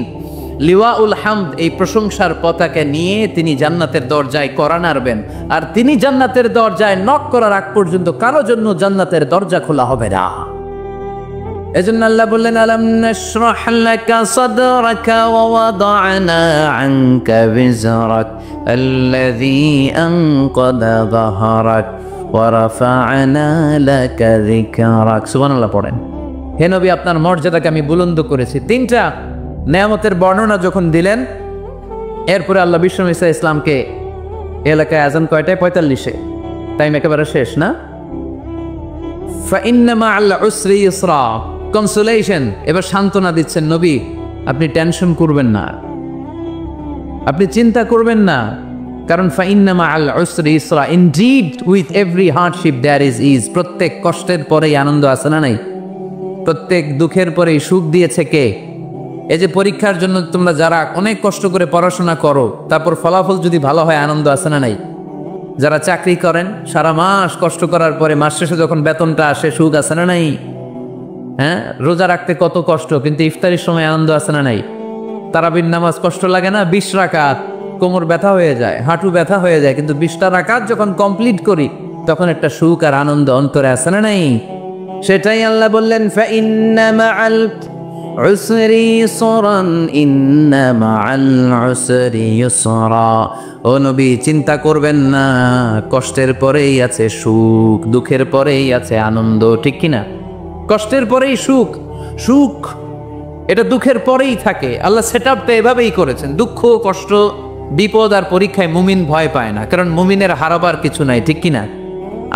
লিওয়াউল হামদ, এই প্রশংসার পতাকা নিয়ে তিনি জান্নাতের দরজায় কড়া নাড়বেন, আর তিনি জান্নাতের দরজায় নক করার আগ পর্যন্ত কারো জন্য জান্নাতের দরজা খোলা হবে না। এজন্য আল্লাহ বললেন, আলাম নাশরাহ লাকা সাদরাকা ওয়া ওয়াদা'না আনকা বিজরাক আল্লাযী আনকাদা যাহরাক ওয়া রাফা'না লাকা যিকরাক। সুবহানাল্লাহ পড়েন। হে নবী, আপনার মর্যাদাকে আমি বুলন্দ করেছি। 3টা নেয়ামতের বর্ণনা যখন দিলেন, এরপরে আল্লাহ বিশ্বনবী ঈসা ইসলামকে এলাকায় আজান কয়টায়? 45-এ। টাইম একেবারে শেষ না? ফাইন্না মা'আল উসরি ইসরা, কনসোলেশন, এবার সান্ত্বনা দিচ্ছেন, নবী আপনি টেনশন করবেন না, আপনি চিন্তা করবেন না, কারণ ফাইন্না মা'আল উসরি ইসরা, indeed with every hardship there is ease, প্রত্যেক কষ্টের পরেই আনন্দ আছে না নাই? প্রত্যেক দুঃখের পরেই সুখ দিয়েছে কে? এই যে পরীক্ষার জন্য তোমরা যারা অনেক কষ্ট করে পড়াশোনা করো, তারপর ফলাফল যদি ভালো হয়, আনন্দ আছে না নাই? যারা চাকরি করেন সারা মাস কষ্ট করার পরে মাস শেষে যখন বেতনটা আসে সুখ আছে না নাই? হ্যাঁ, রোজা রাখতে কত কষ্ট, কিন্তু ইফতারির সময় আনন্দ আছে না নাই? তারাবির নামাজ কষ্ট লাগে না? 20 রাকাত কোমর ব্যথা হয়ে যায়, হাঁটু ব্যথা হয়ে যায়, কিন্তু 20টা রাকাত যখন কমপ্লিট করি তখন একটা সুখ আর আনন্দ অন্তরে আছে না নাই? সেটাই আল্লাহ বললেন, ফাইন্না মাআল উসরি ইউসরান, ইন্না মাআল উসরি ইউসরা। ও নবী, চিন্তা করবেন না, কষ্টের পরেই আছে সুখ, দুঃখের পরেই আছে আনন্দ, ঠিক কিনা? কষ্টের পরেই সুখ, সুখ এটা দুঃখের পরেই থাকে। আল্লাহ সেটআপটা এভাবেই করেছেন। দুঃখ, কষ্ট, বিপদ আর পরীক্ষায় মুমিন ভয় পায় না, কারণ মুমিনের হারাবার কিছু নাই, ঠিক কিনা?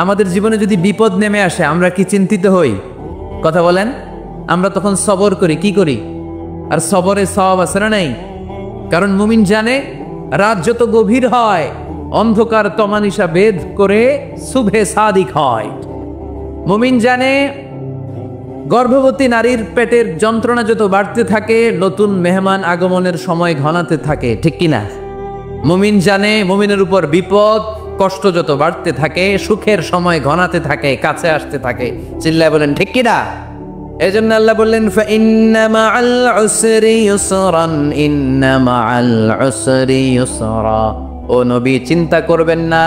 আমাদের জীবনে যদি বিপদ নেমে আসে আমরা কি চিন্তিত হই? কথা বলেন। আমরা তখন সবর করি, কি করি? আর সবরে সওয়াব আছে না নাই? কারণ মুমিন জানে রাত যত গভীর হয় অন্ধকার তমানিসা ভেদ করে সুবহে সাদিক হয়। মুমিন জানে গর্ভবতী নারীর পেটের যন্ত্রণা যত বাড়তে থাকে নতুন মেহমান আগমনের সময় ঘনাতে থাকে, ঠিক কিনা? মুমিন জানে মুমিনের উপর বিপদ কষ্ট যত বাড়তে থাকে সুখের সময় ঘনাতে থাকে, কাছে আসতে থাকে। চিল্লায় বলেন ঠিক কিনা? এজন্য আল্লাহ বললেন, ফাইন্না মাআল উসরি ইউসরান, ইন্না মাআল উসরি ইউসরা। ও নবী, চিন্তা করবেন না,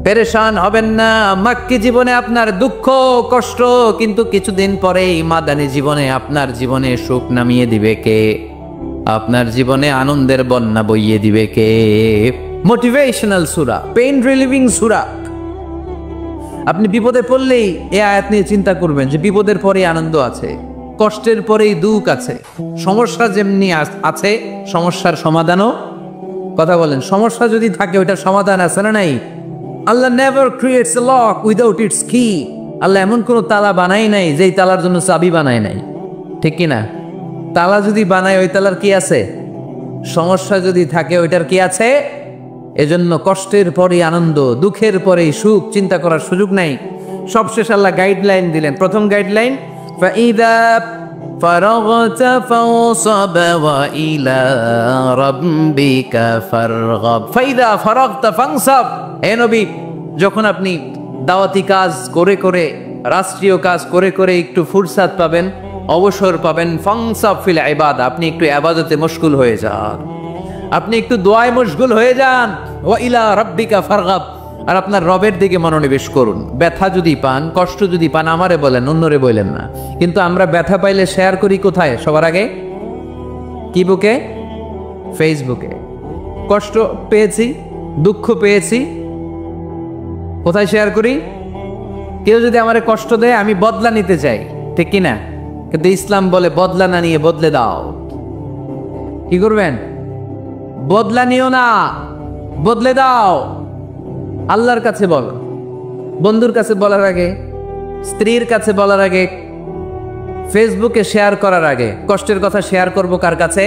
পেরেশান হবেন না। মাক্কি জীবনে আপনার দুঃখ কষ্ট, কিন্তু কিছুদিন পরেই মাদানী জীবনে আপনার জীবনে সুখ নামিয়ে দিবে কে? আপনার জীবনে আনন্দের বন্যা বইয়ে দিবে কে? মোটিভেশনাল সূরা, পেইন রিলিভিং সূরা। আপনি বিপদে পড়লেই এই আয়াত নিয়ে চিন্তা করবেন যে বিপদের পরে আনন্দ আছে, কষ্টের পরেই দুঃখ আছে। সমস্যা যেমনি আছে সমস্যার সমাধানও, কথা বলেন, সমস্যা যদি থাকে ওইটার সমাধান আছে না নাই? Allah never creates a lock without its key. Allah এমন কোনো তালা বানাই নাই যেই তালার জন্য চাবি বানায় নাই, ঠিক কিনা? তালা যদি বানায় ওই তালার কি আছে? সমস্যা যদি থাকে ওইটার কি আছে? এজন্য কষ্টের পরে আনন্দ, দুঃখের পরে সুখ, চিন্তা করার সুযোগ নাই। সবশেষ আল্লাহ গাইডলাইন দিলেন। প্রথম গাইডলাইন, ফাইদা ফারাগতা ফাওসাব ওয়া ইলা রাব্বিকা ফারগাব। ফাইদা ফারাগতা ফানসাব। হে নবী, যখন আপনি দাওয়াতি কাজ করে করে, রাষ্ট্রীয় কাজ করে করে একটু ফুরসাত পাবেন, অবসর পাবেন, ফানসাব ফিল ইবাদা, আপনি একটু ইবাদতে মশগুল হয়ে যান, আপনি একটু দোয়ায় মশগুল হয়ে যান। ওয়া ইলা রাব্বিকা ফারগাব, আর আপনার রবের দিকে মনোনিবেশ করুন। ব্যথা যদি পান, কষ্ট যদি পান, আমারে বলেন, অন্যরে বলেন না। কিন্তু আমরা ব্যথা পাইলে শেয়ার করি কোথায়? সবার আগে কি বুকে? ফেসবুকে। কষ্ট পেয়েছি, দুঃখ পেয়েছি, কোথায় শেয়ার করি? কেউ যদি আমারে কষ্ট দেয় আমি বদলা নিতে চাই, ঠিক কিনা? কিন্তু ইসলাম বলে বদলা না নিয়ে বদলে দাও। কি করবেন? বদলা নিও না, বদলে দাও। আল্লাহর কাছে বলো, বন্ধুর কাছে বলার আগে, স্ত্রীর কাছে বলার আগে, ফেসবুকে শেয়ার করার আগে কষ্টের কথা শেয়ার করব কার কাছে?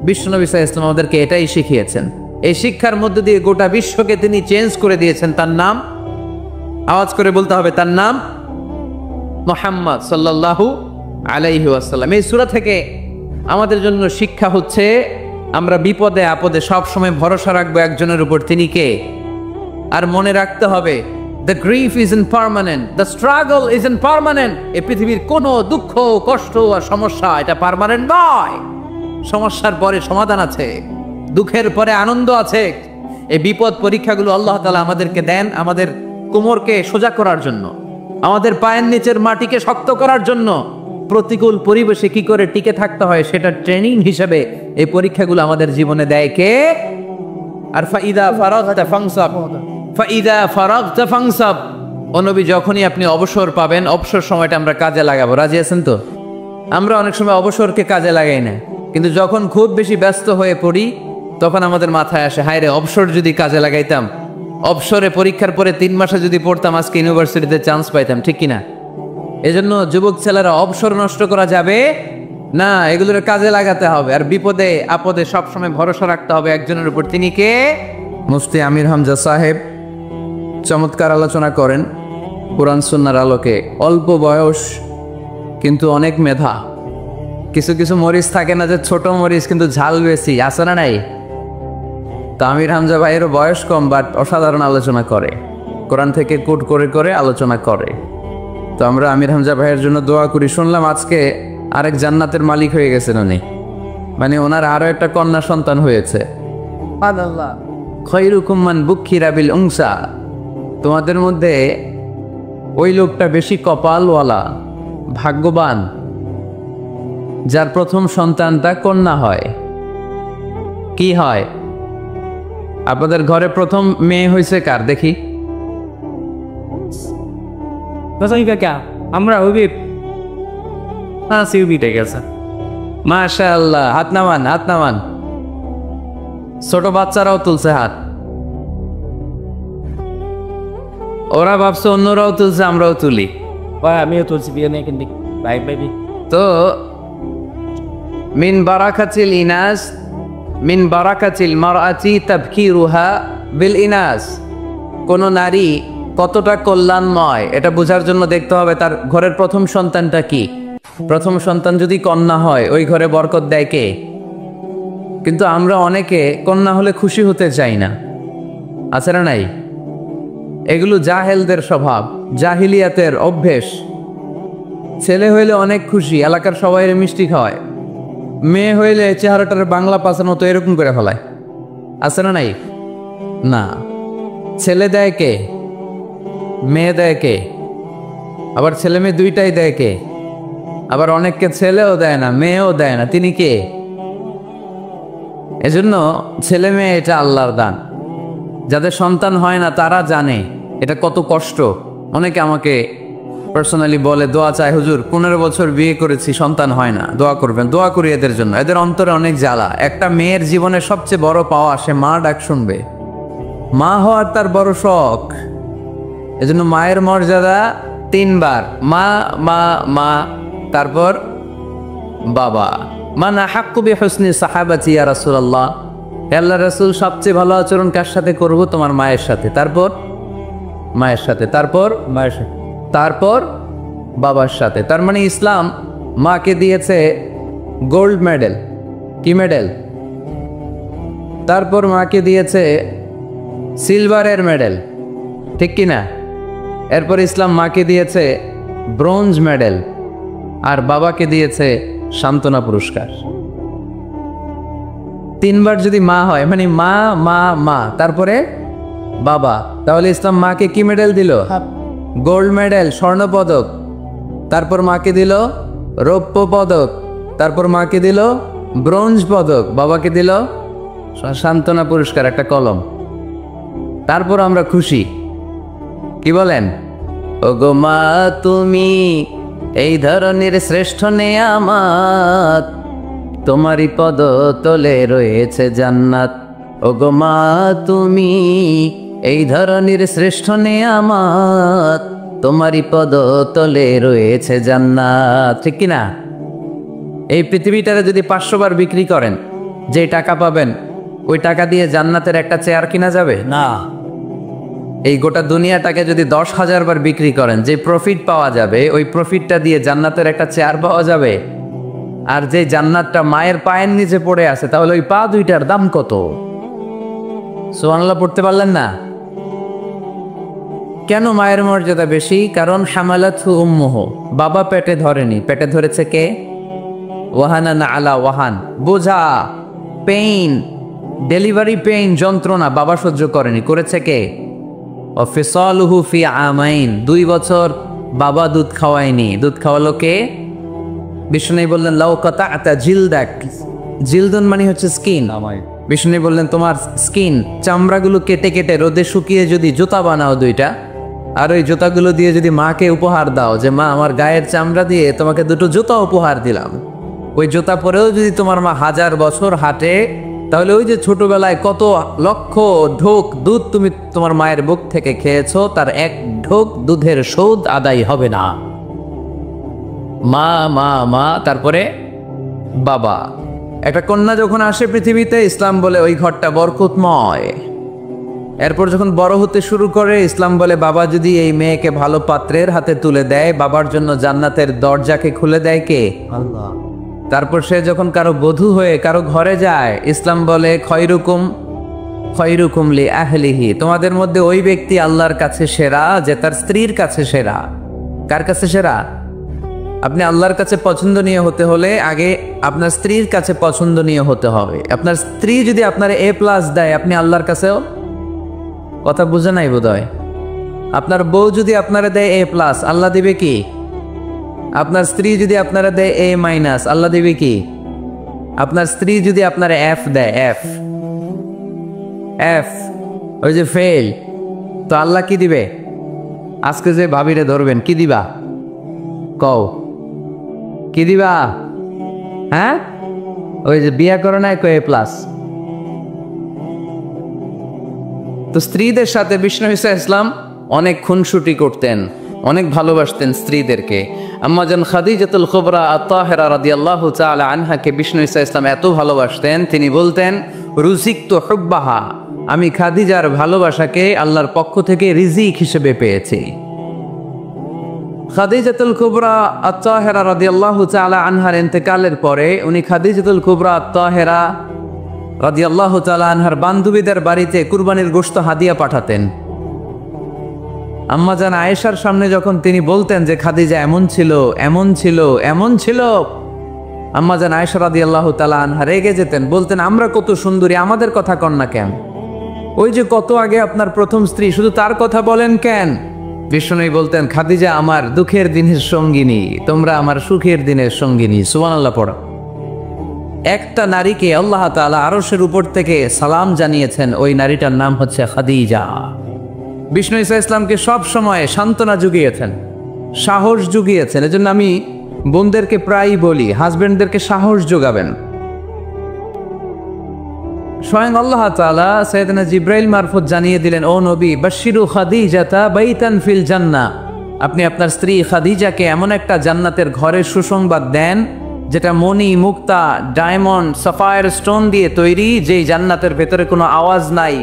বিশ্বনবী সাল্লাল্লাহু আলাইহি ওয়াসাল্লাম আমাদেরকে এটাই শিখিয়েছেন। এই শিক্ষার মধ্য দিয়ে গোটা বিশ্বকে তিনি চেঞ্জ করে দিয়েছেন। তার নাম আওয়াজ করে বলতে হবে, তার নাম মুহাম্মদ সাল্লাল্লাহু আলাইহি ওয়াসাল্লাম। এই সূরা থেকে আমাদের জন্য শিক্ষা হচ্ছে আমরা বিপদে আপদে সব সময় ভরসা রাখবো একজনের উপর, তিনি কে? আর মনে রাখতে হবে, the grief is impermanent, the struggle is impermanent. এই পৃথিবীর কোনো দুঃখ কষ্ট আর সমস্যা এটা পার্মানেন্ট নয়। সমস্যার পরে সমাধান আছে, দুঃখের পরে আনন্দ আছে। এই বিপদ পরীক্ষাগুলো আল্লাহ তাআলা আমাদেরকে দেন আমাদের কোমরকে সোজা করার জন্য, আমাদের পায়ের নিচের মাটিকে শক্ত করার জন্য। প্রতিকূল পরিবেশে কি করে টিকে থাকতে হয় সেটা ট্রেনিং হিসেবে এই পরীক্ষাগুলো আমাদের জীবনে দেয় কে? আর ফাইদা ফারাগতা ফানসাব, ফাইদা ফারাগতা ফানসাব। ও নবী, যখনই আপনি অবসর পাবেন, অবসর সময়টা আমরা কাজে লাগাবো। রাজি আছেন তো? আমরা অনেক সময় অবসরকে কাজে লাগাই না, কিন্তু যখন খুব বেশি ব্যস্ত হয়ে পড়ি তখন আমাদের মাথায় আসে, হায় রে, অবসর যদি কাজে লাগাইতাম, অবসরে পরীক্ষার পরে 3 মাসে যদি পড়তাম আজকে ইউনিভার্সিটিতে চান্স পাইতাম, ঠিক কিনা? এজন্য যুবক ছেলেরা অবসর নষ্ট করা যাবে না, এগুলোর কাজে লাগাতে হবে। আর বিপদে আপদে সবসময় ভরসা রাখতে হবে একজনের উপর, তিনি কে? মুফতি আমির হামজা সাহেব চমৎকার আলোচনা করেন কোরআন সুন্নাহর আলোকে। অল্প বয়স কিন্তু অনেক মেধা। কিছু কিছু মরিচ থাকে না যে ছোট মরিচ কিন্তু ঝাল বেশি, আছে না নাই? তা আমির হামজা ভাইয়েরও বয়স কম, বাট অসাধারণ আলোচনা করে, কোরআন থেকে কোট করে করে আলোচনা করে। তো আমরা আমির হামজা ভাইয়ের জন্য দোয়া করি। শুনলাম আজকে আরেক জান্নাতের মালিক হয়ে গেছেন উনি, মানে ওনার আরো একটা কন্যা সন্তান হয়েছে। খৈরুকুম মান বুক্খিরা বিল উনসা, তোমাদের মধ্যে ওই লোকটা বেশি কপালওয়ালা, ভাগ্যবান, যার প্রথম সন্তানটা কন্যা হয়। কি হয়? আপনাদের ঘরে প্রথম মেয়ে হয়েছে কার দেখি? আমরা গেছে। মাশাআল্লাহ, হাত নামান, হাত নামান। ছোট বাচ্চারাও তুলছে হাত। ওরা ভাবছে অন্যরাও তুলছে, আমরাও তুলি। আমিও তুলছি, বিয়ে নেই কিন্তু ভাই ভাই। তো মিন বারাকাতিল ইনাস, মিন বারাকাতিল মারআতি তাবকিরুহা বিল ইনাস। কোন নারী কতটা কল্যাণময় এটা বোঝার জন্য দেখতে হবে তার ঘরের প্রথম সন্তানটা কি। প্রথম সন্তান যদি কন্যা হয়, ওই ঘরে বরকত দেয় কে? কিন্তু আমরা অনেকে কন্যা হলে খুশি হতে চাই না, আছে না নাই? এগুলো জাহেলদের স্বভাব, জাহিলিয়াতের অভ্যেস। ছেলে হইলে অনেক খুশি, এলাকার সবাই মিষ্টি খাওয়ায়। মেয়ে হইলে চেহারাটার বাংলা পাচার মতো এরকম করে ফেলায়, আছে না নাই? না, ছেলে দেয় কে? মেয়ে দেয় কে? আবার ছেলে মেয়ে দুইটাই দেয় কে? আবার অনেককে ছেলেও দেয় না, মেয়েও দেয় না, তিনি কে? এজন্য ছেলে মেয়ে এটা আল্লাহর দান। যাদের সন্তান হয় না তারা জানে এটা কত কষ্ট। অনেকে আমাকে পার্সোনালি বলে, দোয়া চায় হুজুর, 15 বছর বিয়ে করেছি, সন্তান হয় না, দোয়া করবেন। দোয়া করি এদের জন্য, এদের অন্তরে অনেক জ্বালা। একটা মেয়ের জীবনে সবচেয়ে বড় পাওয়া, সে মা ডাক শুনবে। মা হওয়ার তার বড় শখ। এজন্য মায়ের মর্যাদা 3 বার, মা মা মা, তারপর বাবা। মানা হাক্কু বিহুসনি সাহাবাতি ইয়া রাসূলুল্লাহ, হে আল্লাহর রাসূল, সবচেয়ে ভালো আচরণ কার সাথে করব? তোমার মায়ের সাথে, তারপর মায়ের সাথে, তারপর মায়ের সাথে, তারপর বাবার সাথে। তার মানে ইসলাম মাকে দিয়েছে গোল্ড মেডেল। কি মেডেল? তারপর মাকে দিয়েছে সিলভারের মেডেল, ঠিক কি না? এরপর ইসলাম মাকে দিয়েছে ব্রোঞ্জ মেডেল, আর বাবাকে দিয়েছে সান্ত্বনা পুরস্কার। 3 বার যদি মা হয়, মানে মা মা মা, তারপরে বাবা, তাহলে ইসলাম মাকে কি মেডেল দিল? গোল্ড মেডেল, স্বর্ণ পদক। তারপর মাকে দিল রৌপ্য পদক, তারপর মাকে দিল ব্রোঞ্জ পদক, বাবাকে দিল সান্ত্বনা পুরস্কার, একটা কলম। তারপর আমরা খুশি। কি বলেন? ওগো মা তুমি এই ধরনের শ্রেষ্ঠ নেয়ামত, তোমারই পদ তলে রয়েছে জান্নাত। ওগো মা তুমি এই ধরনের শ্রেষ্ঠ নেয়ামত, তোমারই পদ তলে রয়েছে জান্নাত, ঠিক কিনা? এই পৃথিবীটারে যদি 500 বার বিক্রি করেন, যে টাকা পাবেন ওই টাকা দিয়ে জান্নাতের একটা চেয়ার কিনা যাবে না। এই গোটা দুনিয়াটাকে যদি 10,000 বার বিক্রি করেন, যে প্রফিট পাওয়া যাবে ওই প্রফিটটা দিয়ে জান্নাতের একটা চেয়ার পাওয়া যাবে? আর যে জান্নাতটা মায়ের পায়ের নিচে পড়ে আছে, তাহলে ওই পা দুইটার দাম কত? সুবহানাল্লাহ পড়তে পারলেন না? কেন মায়ের মর্যাদা বেশি? কারণ হামালাতহু উম্মুহু, বাবা পেটে ধরেনি, পেটে ধরেছে কে? ওয়াহানান আলা ওয়াহান, বোঝা, পেইন, ডেলিভারি পেইন, যন্ত্রণা বাবা সহ্য করেনি, করেছে কে? ওয়াফিসালুহু ফি আমাইন, 2 বছর বাবা দুধ খাওয়ায়নি, দুধ খাওয়ালো কে? বিষ্ণু বললেন লাউ কাতা'তা জিলদাক, জিলদুন মানে হচ্ছে স্কিন। বিষ্ণু বললেন তোমার স্কিন, চামড়াগুলো কেটে কেটে রোদে শুকিয়ে যদি জুতা বানাও 2টা, আর ওই জুতাগুলো দিয়ে যদি মাকে উপহার দাও, যে মা আমার গায়ের চামড়া দিয়ে তোমাকে 2টো জুতা উপহার দিলাম, ওই জুতা পরেও যদি তোমার মা 1000 বছর হাঁটে, তাহলে ওই যে ছোটবেলায় কত লক্ষ ঢোক দুধ তুমি তোমার মায়ের বুক থেকে খেয়েছো, তার 1 ঢোক দুধের শোধ আদায় হবে না। মা মা মা, তারপরে বাবা। একটা কন্যা যখন আসে পৃথিবীতে, ইসলাম বলে ওই ঘরটা বরকতময়। এরপর যখন বড় হতে শুরু করে, ইসলাম বলে বাবা যদি এই মেয়েকে ভালো পাত্রের হাতে তুলে দেয়, বাবার জন্য জান্নাতের দরজাকে খুলে দেয় কে? আল্লাহ। তারপর সে যখন কারো বধূ হয়ে কারো ঘরে যায়, ইসলাম বলে খয়রুকুম খৈরুকুম লি আহলিহি, তোমাদের মধ্যে ওই ব্যক্তি আল্লাহর কাছে সেরা যে তার স্ত্রীর কাছে সেরা। কার কাছে সেরা? আপনি আল্লাহর কাছে পছন্দনীয় হতে হলে আগে আপনার স্ত্রীর কাছে পছন্দনীয় হতে হবে। আপনার স্ত্রী যদি আপনার A+ দেয়, আপনি আল্লাহর কাছেও, কথা বুঝে নাই বোধহয়। আপনার বউ যদি আপনারা দেয় A+, আল্লাহ দিবে কি? আপনার স্ত্রী যদি আপনারা দেয় A-, আল্লাহ দিবে কি? আপনার স্ত্রী যদি আপনারা F দেয়, F ওই যে ফেল, তো আল্লাহ কি দিবে? আজকে যে ভাবিরে ধরবেন, কি দিবা? কও কি দিবা? হ্যাঁ, ওই যে বিয়া করে নাই কো A+। তো স্ত্রীদের সাথে বিষ্ণু ঈসা ইসলাম অনেক খুনসুটি করতেন, অনেক ভালোবাসতেন স্ত্রীদেরকে। আম্মাজান খাদিজাতুল কুবরা আত-তাহেরা রাদিয়াল্লাহু তাআলা আনহাকে বিষ্ণু ঈসা ইসলাম এত ভালোবাসতেন, তিনি বলতেন রুজিকতু হুব্বাহা, আমি খাদিজার ভালোবাসাকে আল্লাহর পক্ষ থেকে রিজিক হিসেবে পেয়েছি। খাদিজাতুল কুবরা আত-তাহেরা রাদিয়াল্লাহু তাআলা আনহার ইন্তেকালের পরে উনি খাদিজাতুল কুবরা আত-তাহেরা রাদিয়াল্লাহু তাআলা আনহার বান্ধবীদের বাড়িতে কুরবানির গোশত হাদিয়া পাঠাতেন। আম্মাজান আয়েশার সামনে যখন তিনি বলতেন যে খাদিজা এমন ছিল, এমন ছিল, এমন ছিল, আম্মাজান আয়েশা রাদিয়াল্লাহু তাআলা আনহা রেগে যেতেন, বলতেন আমরা কত সুন্দরী, আমাদের কথা কন না কেন? ওই যে কত আগে আপনার প্রথম স্ত্রী, শুধু তার কথা বলেন কেন? বিষ্ণু বলতেন খাদিজা আমার দুঃখের দিনের সঙ্গিনী, তোমরা আমার সুখের দিনের সঙ্গিনী। সুবহানাল্লাহ পড়া। একটা নারীকে আল্লাহ তাআলা আরশের উপর থেকে সালাম জানিয়েছেন, ওই নারীটার নাম হচ্ছে খাদিজা। বিষ্ণু ঈসা ইসলামকে সব সময় সান্ত্বনা জুগিয়েছেন, সাহস জুগিয়েছেন। এজন্য আমি বোনদেরকে প্রায়ই বলি, হাজবেন্ডদেরকে সাহস যোগাবেন। স্বয়ং আল্লাহ তাআলা সাইয়েদনা জিব্রাইল মারফত জানিয়ে দিলেন, ও নবী বাশশিরু খাদিজাতা বাইতান ফিল জান্নাহ, আপনি আপনার স্ত্রী খাদিজাকে এমন একটা জান্নাতের ঘরের সুসংবাদ দেন যেটা মণি, মুক্তা, ডায়মন্ড, সাফায়ার স্টোন দিয়ে তৈরি, যেই জান্নাতের ভেতরে কোনো আওয়াজ নাই,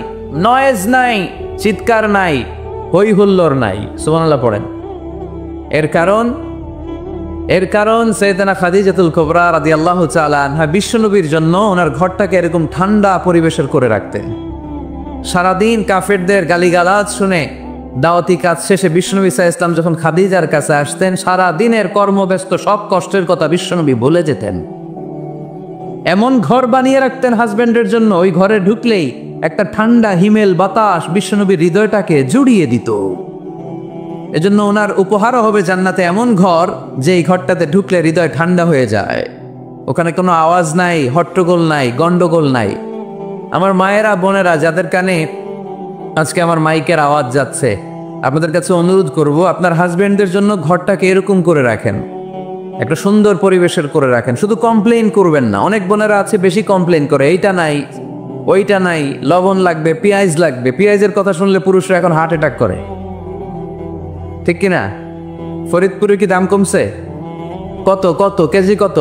নয়েজ নাই, চিৎকার নাই, হই হুল্লোড় নাই। সুবহানাল্লাহ পড়েন। এর কারণ সাইয়েদানা খাদিজাতুল কুবরা রাদিয়াল্লাহু তাআলা আনহা বিশ্বনবীর জন্য ওনার ঘরটাকে এরকম ঠান্ডা পরিবেশের করে রাখতেন। সারাদিন কাফেরদের গালিগালাজ শুনে দাওয়াতি কাজ শেষে বিষ্ণু ঈসা ইসলাম যখন খাদিজার কাছে আসতেন, সারা দিনের কর্মব্যস্ত সব কষ্টের কথা বিশ্বনবী ভুলে যেতেন। এমন ঘর বানিয়ে রাখতেন হাজবেন্ডের জন্য, ওই ঘরে ঢুকলেই একটা ঠান্ডা হিমেল বাতাস বিশ্বনবীর হৃদয়টাকে জুড়িয়ে দিত। এজন্য ওনার উপহারও হবে জান্নাতে এমন ঘর যে এই ঘরটাতে ঢুকলে হৃদয় ঠান্ডা হয়ে যায়। ওখানে কোনো আওয়াজ নাই, হট্টগোল নাই, গন্ডগোল নাই। আমার মায়েরা, বোনেরা যাদের কানে আজকে আমার মাইকের আওয়াজ যাচ্ছে, আপনাদের কাছে অনুরোধ করব, আপনার হাজবেন্ডদের জন্য ঘরটাকে এরকম করে রাখেন, একটা সুন্দর পরিবেশের করে রাখেন। শুধু কমপ্লেইন করবেন না। অনেক বোনেরা আছে বেশি কমপ্লেইন করে, এইটা নাই, ওইটা নাই, লবণ লাগবে, পেঁয়াজ লাগবে। পেঁয়াজের কথা শুনলে পুরুষরা এখন হার্ট অ্যাটাক করে, ঠিক কিনা? ফরিদপুরে কি দাম কমছে? কত কত কেজি? কত?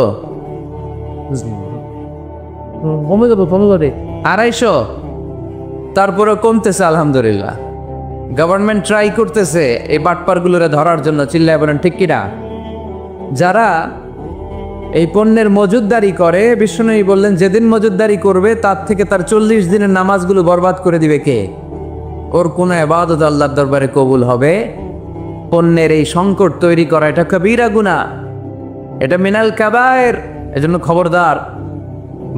250। তারপরে কমতেছে আলহামদুলিল্লাহ। গভর্নমেন্ট ট্রাই করতেছে এই বাটপারগুলোরে ধরার জন্য। চিল্লায় বলেন ঠিক কিনা? যারা এই পণ্যের মজুদদারি করে, বিষ্ণুনবী বললেন যেদিন মজুদদারি করবে তার থেকে তার 40 দিনের নামাজগুলো বরবাদ করে দিবে কে? ওর কোনো ইবাদত আল্লাহর দরবারে কবুল হবে? পণ্যের এই সংকট তৈরি করা এটা কবিরা গুনাহ, এটা মিনাল কাবায়ের। এজন্য খবরদার,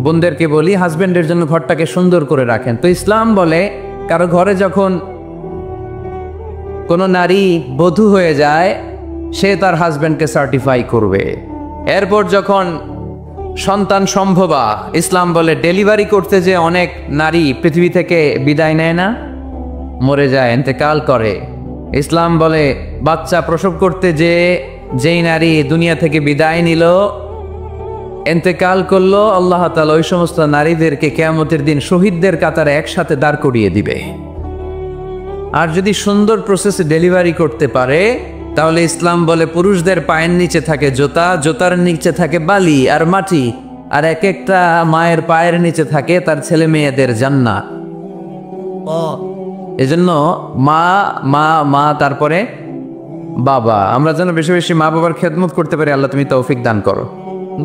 বোনদেরকে বলি হাজবেন্ডের জন্য ঘরটাকে সুন্দর করে রাখেন। তো ইসলাম বলে কারো ঘরে যখন কোনো নারী বধূ হয়ে যায়, সে তার হাজবেন্ডকে সার্টিফাই করবে। এরপর যখন সন্তান সম্ভবা, ইসলাম বলে ডেলিভারি করতে যে অনেক নারী পৃথিবী থেকে বিদায় নেয় না, মরে যায়, ইন্তেকাল করে। ইসলাম বলে বাচ্চা প্রসব করতে যেই নারী দুনিয়া থেকে বিদায় নিল, ইন্তেকাল করলো, আল্লাহ তাআলা ওই সমস্ত নারীদেরকে কিয়ামতের দিন শহীদদের কাতারে একসাথে দাঁড় করিয়ে দিবে। আর যদি সুন্দর প্রসেসে ডেলিভারি করতে পারে, তাহলে ইসলাম বলে পুরুষদের পায়ের নিচে থাকে জুতা, জুতার নিচে থাকে বালি আর মাটি, আর এক একটা মায়ের পায়ের নিচে থাকে তার ছেলে মেয়েদের জান্নাত। এজন্য মা মা মা তারপরে বাবা। আমরা যেন বেশি বেশি মা বাবার খেদমত করতে পারি, আল্লাহ তুমি তৌফিক দান করো।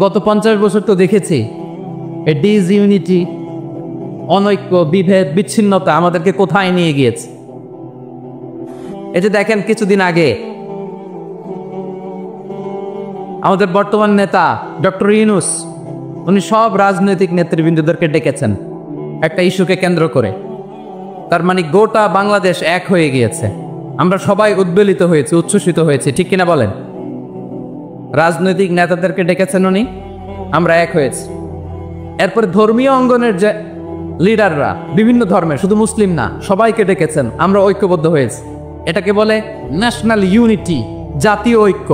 গত 50 বছর তো দেখেছি ডিসইউনিটি, অনৈক্য, বিভেদ, বিচ্ছিন্নতা আমাদেরকে কোথায় নিয়ে গিয়েছে। এই যে দেখেন কিছুদিন আগে আমাদের বর্তমান নেতা ডক্টর ইউনূস উনি সব রাজনৈতিক নেতৃবৃন্দদেরকে ডেকেছেন একটা ইস্যুকে কেন্দ্র করে। তার মানে গোটা বাংলাদেশ এক হয়ে গিয়েছে। আমরা সবাই উদ্বেলিত হয়েছি, উচ্ছ্বসিত হয়েছি, ঠিক কিনা বলেন? রাজনৈতিক নেতাদেরকে ডেকেছেন উনি, আমরা এক হয়েছি। এরপরে ধর্মীয় অঙ্গনের যে লিডাররা, বিভিন্ন ধর্মের, শুধু মুসলিম না, সবাইকে ডেকেছেন, আমরা ঐক্যবদ্ধ হয়েছি। এটাকে বলে ন্যাশনাল ইউনিটি, জাতীয় ঐক্য।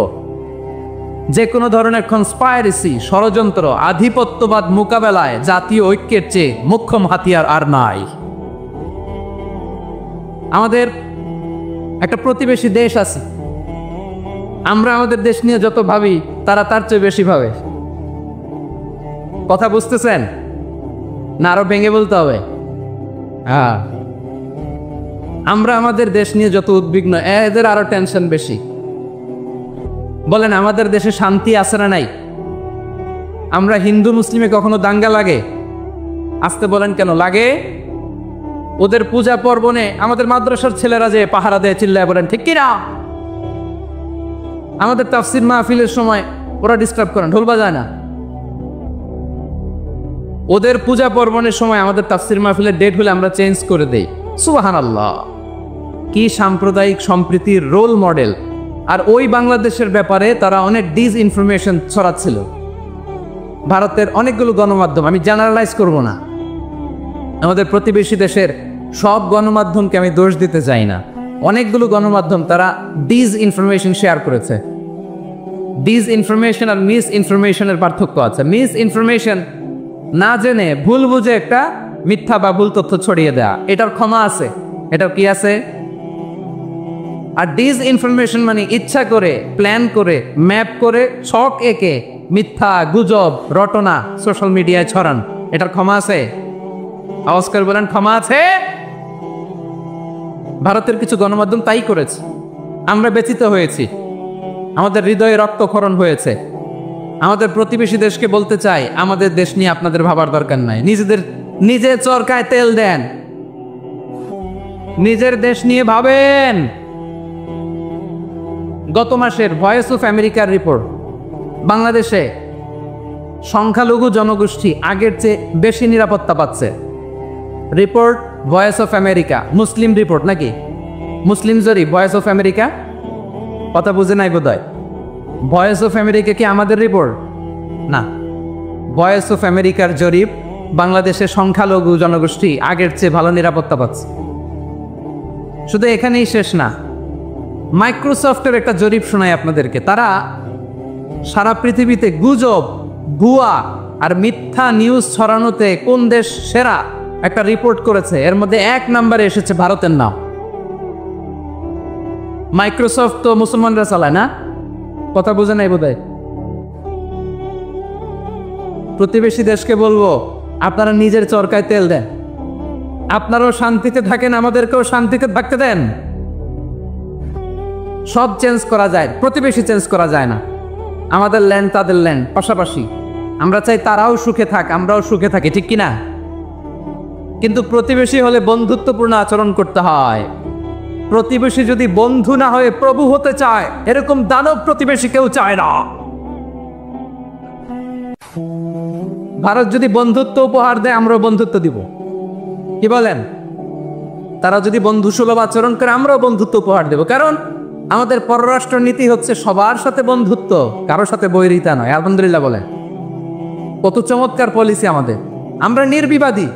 যে কোনো ধরনের কনস্পাইরেসি, ষড়যন্ত্র, আধিপত্যবাদ মোকাবেলায় জাতীয় ঐক্যের চেয়ে মোক্ষম হাতিয়ার আর নাই। আমাদের একটা প্রতিবেশী দেশ আছে, আমরা আমাদের দেশ নিয়ে যত ভাবি তারা তার চেয়ে বেশি ভাবে। কথা বুঝতেছেন না? আরো ভেঙে বলতে হবে। হ্যাঁ, আমরা আমাদের দেশ নিয়ে যত উদ্বিগ্ন, এদের আরো টেনশন বেশি। বলেন আমাদের দেশে শান্তি আছে না নাই? আমরা হিন্দু মুসলিমে কখনো দাঙ্গা লাগে? আসতে বলেন কেন লাগে? ওদের পূজা পর্বণে আমাদের মাদ্রাসার ছেলেরা যে পাহারা দেয়, চিল্লায় বলেন ঠিক কিনা? আমাদের তাফসির মাহফিলের সময় ওরা ডিস্টার্ব করেন, ঢোল বাজায় না। ওদের পূজা পর্বণের সময় আমাদের তাফসির মাহফিলের ডেট হলে আমরা চেঞ্জ করে দেই। সুবহানাল্লাহ, কি সাম্প্রদায়িক সম্প্রীতির রোল মডেল। আর ওই বাংলাদেশের ব্যাপারে তারা অনেক ডিসইনফরমেশন ছড়াচ্ছিল। ভারতের অনেকগুলো গণমাধ্যম, আমি জেনারেলাইজ করব না, আমাদের প্রতিবেশী দেশের সব গণমাধ্যমকে আমি দোষ দিতে চাই না, অনেকগুলো গণমাধ্যম তারা ডিসইনফরমেশন শেয়ার করেছে। ডিসইনফরমেশন আর মিস ইনফরমেশনের পার্থক্য আছে। মিস ইনফরমেশন না জেনে ভুল বুঝে একটা মিথ্যা বা ভুল তথ্য ছড়িয়ে দেয়া, এটার ক্ষমা আছে, এটার কি আছে। আর ডিসইনফরমেশন মানে ইচ্ছা করে, প্ল্যান করে, ম্যাপ করে, ছক এঁকে মিথ্যা, গুজব, রটনা সোশ্যাল মিডিয়ায় ছড়ান, এটার ক্ষমা আছে? আওয়াজ করে বলেন ক্ষমা আছে? ভারতের কিছু গণমাধ্যম তাই করেছে। আমরা ব্যথিত হয়েছি, আমাদের হৃদয়ে রক্তক্ষরণ হয়েছে। আমাদের প্রতিবেশী দেশকে বলতে চাই, আমাদের দেশ নিয়ে আপনাদের ভাবার দরকার নাই, নিজের চরকায় তেল দেন, নিজের দেশ নিয়ে ভাবেন। গত মাসের ভয়েস অফ আমেরিকার রিপোর্ট, বাংলাদেশে সংখ্যালঘু জনগোষ্ঠী আগের চেয়ে বেশি নিরাপত্তা পাচ্ছে। Report voice of America, Muslim report নাকি? মুসলিম জরিপ, ভয়েস অফ আমেরিকা। কথা বুঝে নাই বোধহয়। ভয়েস অফ আমেরিকা কি আমাদের রিপোর্ট? না, ভয়েস অফ আমেরিকার জরিপ, বাংলাদেশের সংখ্যালঘু জনগোষ্ঠী আগের চেয়ে ভালো নিরাপত্তা পাচ্ছে। শুধু এখানেই শেষ না, মাইক্রোসফটের একটা জরিপ শোনাই আপনাদেরকে। তারা সারা পৃথিবীতে গুজব, ভুয়া আর মিথ্যা নিউজ ছড়ানোতে কোন দেশ সেরা একটা রিপোর্ট করেছে। এর মধ্যে 1 নম্বরে এসেছে ভারতের নাম। মাইক্রোসফট তো মুসলমানরা চালায় না? কথা বুঝে নাই বোধহয়। প্রতিবেশী দেশকে বলবো, আপনারা নিজের চরকায় তেল দেন, আপনারাও শান্তিতে থাকেন, আমাদেরকেও শান্তিতে থাকতে দেন। সব চেঞ্জ করা যায়, প্রতিবেশী চেঞ্জ করা যায় না। আমাদের ল্যান্ড তাদের ল্যান্ড, পাশাপাশি। আমরা চাই তারাও সুখে থাক, আমরাও সুখে থাকি, ঠিক কিনা? কিন্তু প্রতিবেশী হলে বন্ধুত্বপূর্ণ আচরণ করতে হয়। প্রতিবেশী যদি বন্ধু না হয়ে প্রভু হতে চায়, এরকম দানব প্রতিবেশী কেউ চায় না। ভারত যদি বন্ধুত্ব উপহার দেয়, আমরাও বন্ধুত্ব দিব। কি বলেন? তারা যদি বন্ধু সুলভ আচরণ করে, আমরাও বন্ধুত্ব উপহার দেব। কারণ আমাদের পররাষ্ট্র নীতি হচ্ছে সবার সাথে বন্ধুত্ব, কারোর সাথে বৈরিতা নয়। আলহামদুলিল্লাহ বলেন, কত চমৎকার পলিসি আমাদের। আমরা নির্বিবাদী,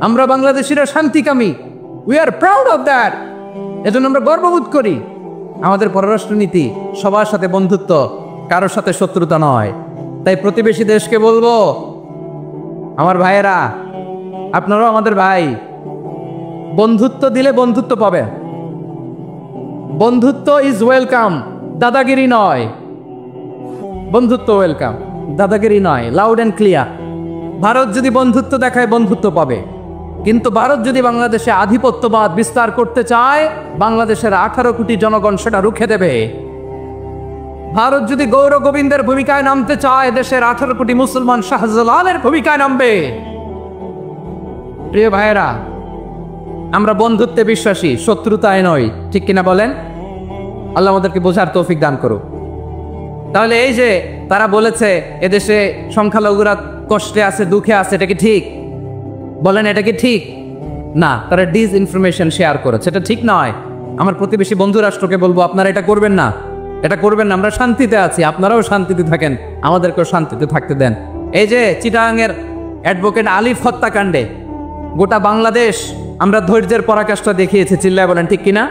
আমরা বাংলাদেশিরা শান্তিকামী। We are proud of that. এজন্য আমরা গর্ববোধ করি। আমাদের পররাষ্ট্র নীতি সবার সাথে বন্ধুত্ব, কারোর সাথে শত্রুতা নয়। তাই প্রতিবেশী দেশকে বলবো, আমার ভাইয়েরা, আপনারাও আমাদের ভাই। বন্ধুত্ব দিলে বন্ধুত্ব পাবে। বন্ধুত্ব ইজ ওয়েলকাম, দাদাগিরি নয়। বন্ধুত্ব ওয়েলকাম, দাদাগিরি নয়। Loud and clear. ভারত যদি বন্ধুত্ব দেখায়, বন্ধুত্ব পাবে। কিন্তু ভারত যদি বাংলাদেশে আধিপত্যবাদ বিস্তার করতে চায়, বাংলাদেশের 18 কোটি জনগণ সেটা রুখে দেবে। ভারত যদি গৌর গোবিন্দের ভূমিকায় নামতে চায়, দেশের 18 কোটি মুসলমান শাহজালালের ভূমিকায় নামবে। প্রিয় ভাইয়েরা, আমরা বন্ধুত্বে বিশ্বাসী, শত্রুতায় নয়, ঠিক কিনা বলেন? আল্লাহ আমাদেরকে বোঝার তৌফিক দান করুক। তাহলে এই যে তারা বলেছে এদেশে সংখ্যালঘুরা কষ্টে আছে, দুঃখে আছে, এটা কি ঠিক? বলেন, এটা কি ঠিক? না, তারা ডিসইনফরমেশন শেয়ার করেছে, এটা ঠিক নয়। আমার প্রতিবেশী বন্ধু রাষ্ট্রকে বলবো, আপনারা এটা করবেন না, এটা করবেন না। আমরা শান্তিতে আছি, আপনারাও শান্তিতে থাকেন, আমাদেরকেও শান্তিতে থাকতে দেন। এই যে চিটাগাংয়ের অ্যাডভোকেট আলিফ হত্যাকাণ্ডে গোটা বাংলাদেশ আমরা ধৈর্যের পরাকাষ্ঠা দেখিয়েছি, চিল্লায় বলেন ঠিক কিনা?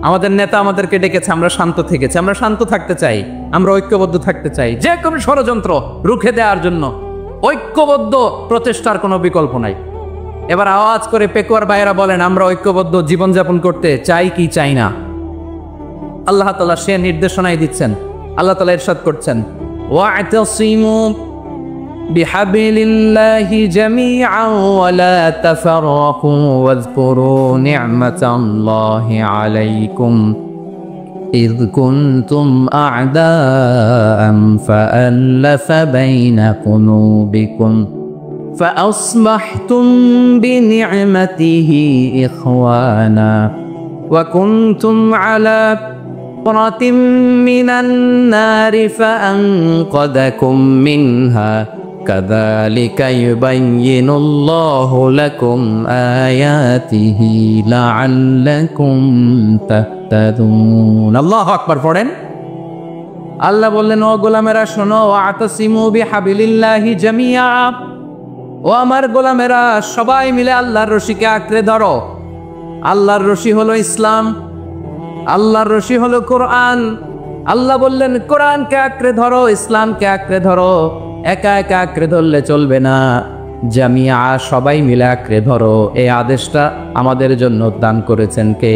আমাদের নেতা আমাদেরকে ডেকেছে, আমরা শান্ত থেকেছি। আমরা শান্ত থাকতে চাই, আমরা ঐক্যবদ্ধ থাকতে চাই। যে কোনো ষড়যন্ত্র রুখে দেওয়ার জন্য ঐক্যবদ্ধ প্রচেষ্টার কোনো বিকল্প নাই। এবার আওয়াজ করে পেকুয়ার ভাইয়েরা বলেন, আমরা ঐক্যবদ্ধ জীবনযাপন করতে চাই কি চাই না? আল্লাহ তাআলা সে নির্দেশনাই দিচ্ছেন। আল্লাহ তাআলা ইরশাদ করছেন, ওয়া'তাসিমু বিহাবিলিল্লাহি জামিআন ওয়া লা তাফাররাকু ওয়াযকুরু নি'মাতাল্লাহি আলাইকুম إذ كنتم أعداء فألف بين قلوبكم فأصبحتم بنعمته إخوانا وكنتم على فرة من النار فأنقذكم منها كذلك يبين الله لكم آياته لعلكم تهتدون الله أكبر পড়েন। আল্লাহ বললেন, ও গোলামেরা শোনো, ওয়াতাসিমু বিহাবিলিল্লাহি জামিআ, ও আমার গোলামেরা সবাই মিলে আল্লাহর রশিকে আঁকড়ে ধরো। আল্লাহর রশি হলো ইসলাম, আল্লাহর রশি হলো কোরআন। আল্লাহ বললেন, কোরআনকে আঁকড়ে ধরো, ইসলামকে আঁকড়ে ধরো। একা একা আঁকড়ে ধরলে চলবে না, জামিয়া সবাই মিলে আঁকড়ে ধরো। এই আদেশটা আমাদের জন্য দান করেছেন কে?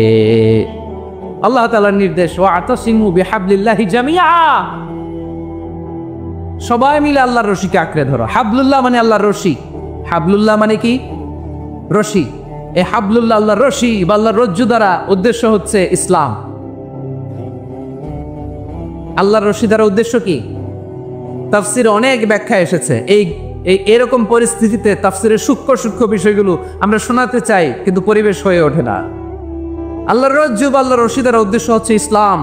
আল্লাহ তাআলার নির্দেশ, ওয়াতাসিমু বিহাবলিল্লাহি জামিআ, সবাই মিলে আল্লাহর রশিকে আঁকড়ে ধরো। হাবলুল্লাহ মানে আল্লাহর রশি। হাবলুল্লাহ মানে কি? রশি। এই হাবলুল্লাহ আল্লাহর রশি বা আল্লাহর রজ্জু দ্বারা উদ্দেশ্য হচ্ছে ইসলাম। আল্লাহর রশি দ্বারা উদ্দেশ্য কি? তাফসিরে অনেক ব্যাখ্যা এসেছে। এরকম পরিস্থিতিতে তাফসিরের সূক্ষ্ম সূক্ষ্ম বিষয়গুলো আমরা শোনাতে চাই, কিন্তু পরিবেশ হয়ে ওঠে না। আল্লাহর রজ্জু বা আল্লাহর রশি দ্বারা উদ্দেশ্য হচ্ছে ইসলাম।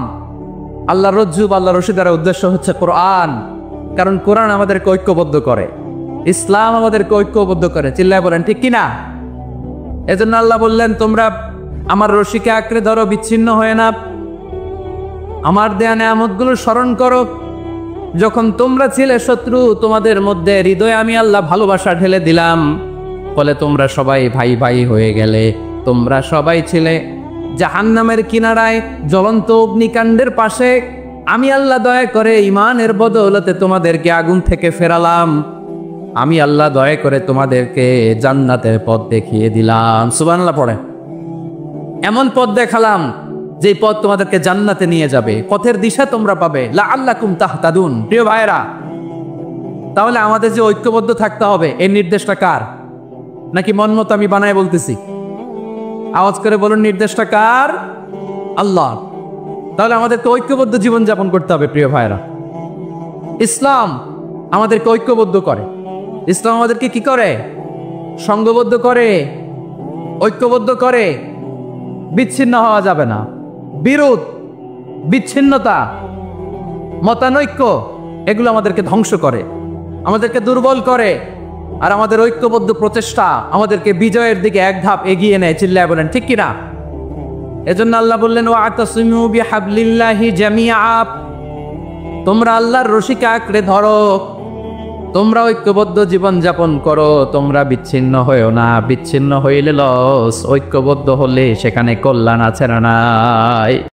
আল্লাহর রজ্জু বা আল্লাহর রশি দ্বারা উদ্দেশ্য হচ্ছে কোরআন, কারণ কোরআন আমাদেরকে ঐক্যবদ্ধ করে, ইসলাম আমাদেরকে ঐক্যবদ্ধ করে। চিল্লায় বলেন ঠিক কিনা? এজন্য আল্লাহ বললেন, তোমরা আমার রশিকে আঁকড়ে ধরো, বিচ্ছিন্ন হয়ে না। আমার দেয়া নেয়ামতগুলো স্মরণ করো। যখন তোমরা ছিলে শত্রু, তোমাদের মধ্যে হৃদয়ে আমি আল্লাহ ভালোবাসা ঢেলে দিলাম, ফলে তোমরা সবাই ভাই ভাই হয়ে গেলে। তোমরা সবাই ছিলে জাহান্নামের কিনারায়, জ্বলন্ত অগ্নিকাণ্ডের পাশে। আমি আল্লাহ দয়া করে ঈমানের বদৌলতে তোমাদেরকে আগুন থেকে ফেরালাম। আমি আল্লাহ দয়া করে তোমাদেরকে জান্নাতের পথ দেখিয়ে দিলাম। সুবহানাল্লাহ পড়ে। এমন পথ দেখালাম যে পথ তোমাদেরকে জান্নাতে নিয়ে যাবে, পথের দিশা তোমরা পাবে। লাআল্লাকুম তাহতাদুন। প্রিয় ভাইয়েরা, তাহলে আমাদের যে ঐক্যবদ্ধ থাকতে হবে, এই নির্দেশটা কার? নাকি মন মতো আমি বানায় বলতেছি? আওয়াজ করে বলুন, নির্দেশটা কার? আল্লাহ। তাহলে আমাদেরকে ঐক্যবদ্ধ জীবনযাপন করতে হবে। প্রিয় ভাইয়েরা, ইসলাম আমাদেরকে ঐক্যবদ্ধ করে। ইসলাম আমাদেরকে কি করে? সংঘবদ্ধ করে, ঐক্যবদ্ধ করে। বিচ্ছিন্ন হওয়া যাবে না। বিরোধ, বিচ্ছিন্নতা, মতানৈক্য, এগুলো আমাদেরকে ধ্বংস করে, আমাদেরকে দুর্বল করে। আর আমাদের ঐক্যবদ্ধ প্রচেষ্টা আমাদেরকে বিজয়ের দিকে এক ধাপ এগিয়ে নেয়। চিল্লায় বলেন ঠিক কিনা? এজন্য আল্লাহ বললেন, ওয়াতাসিমু বিহাবলিল্লাহি জামিআ, তোমরা আল্লাহর রশিকে আঁকড়ে ধরো, তোমরা ঐক্যবদ্ধ জীবন যাপন করো, তোমরা বিচ্ছিন্ন হয়েও না। বিচ্ছিন্ন হইলে লস, ঐক্যবদ্ধ হলে সেখানে কল্যাণ আছে না নাই?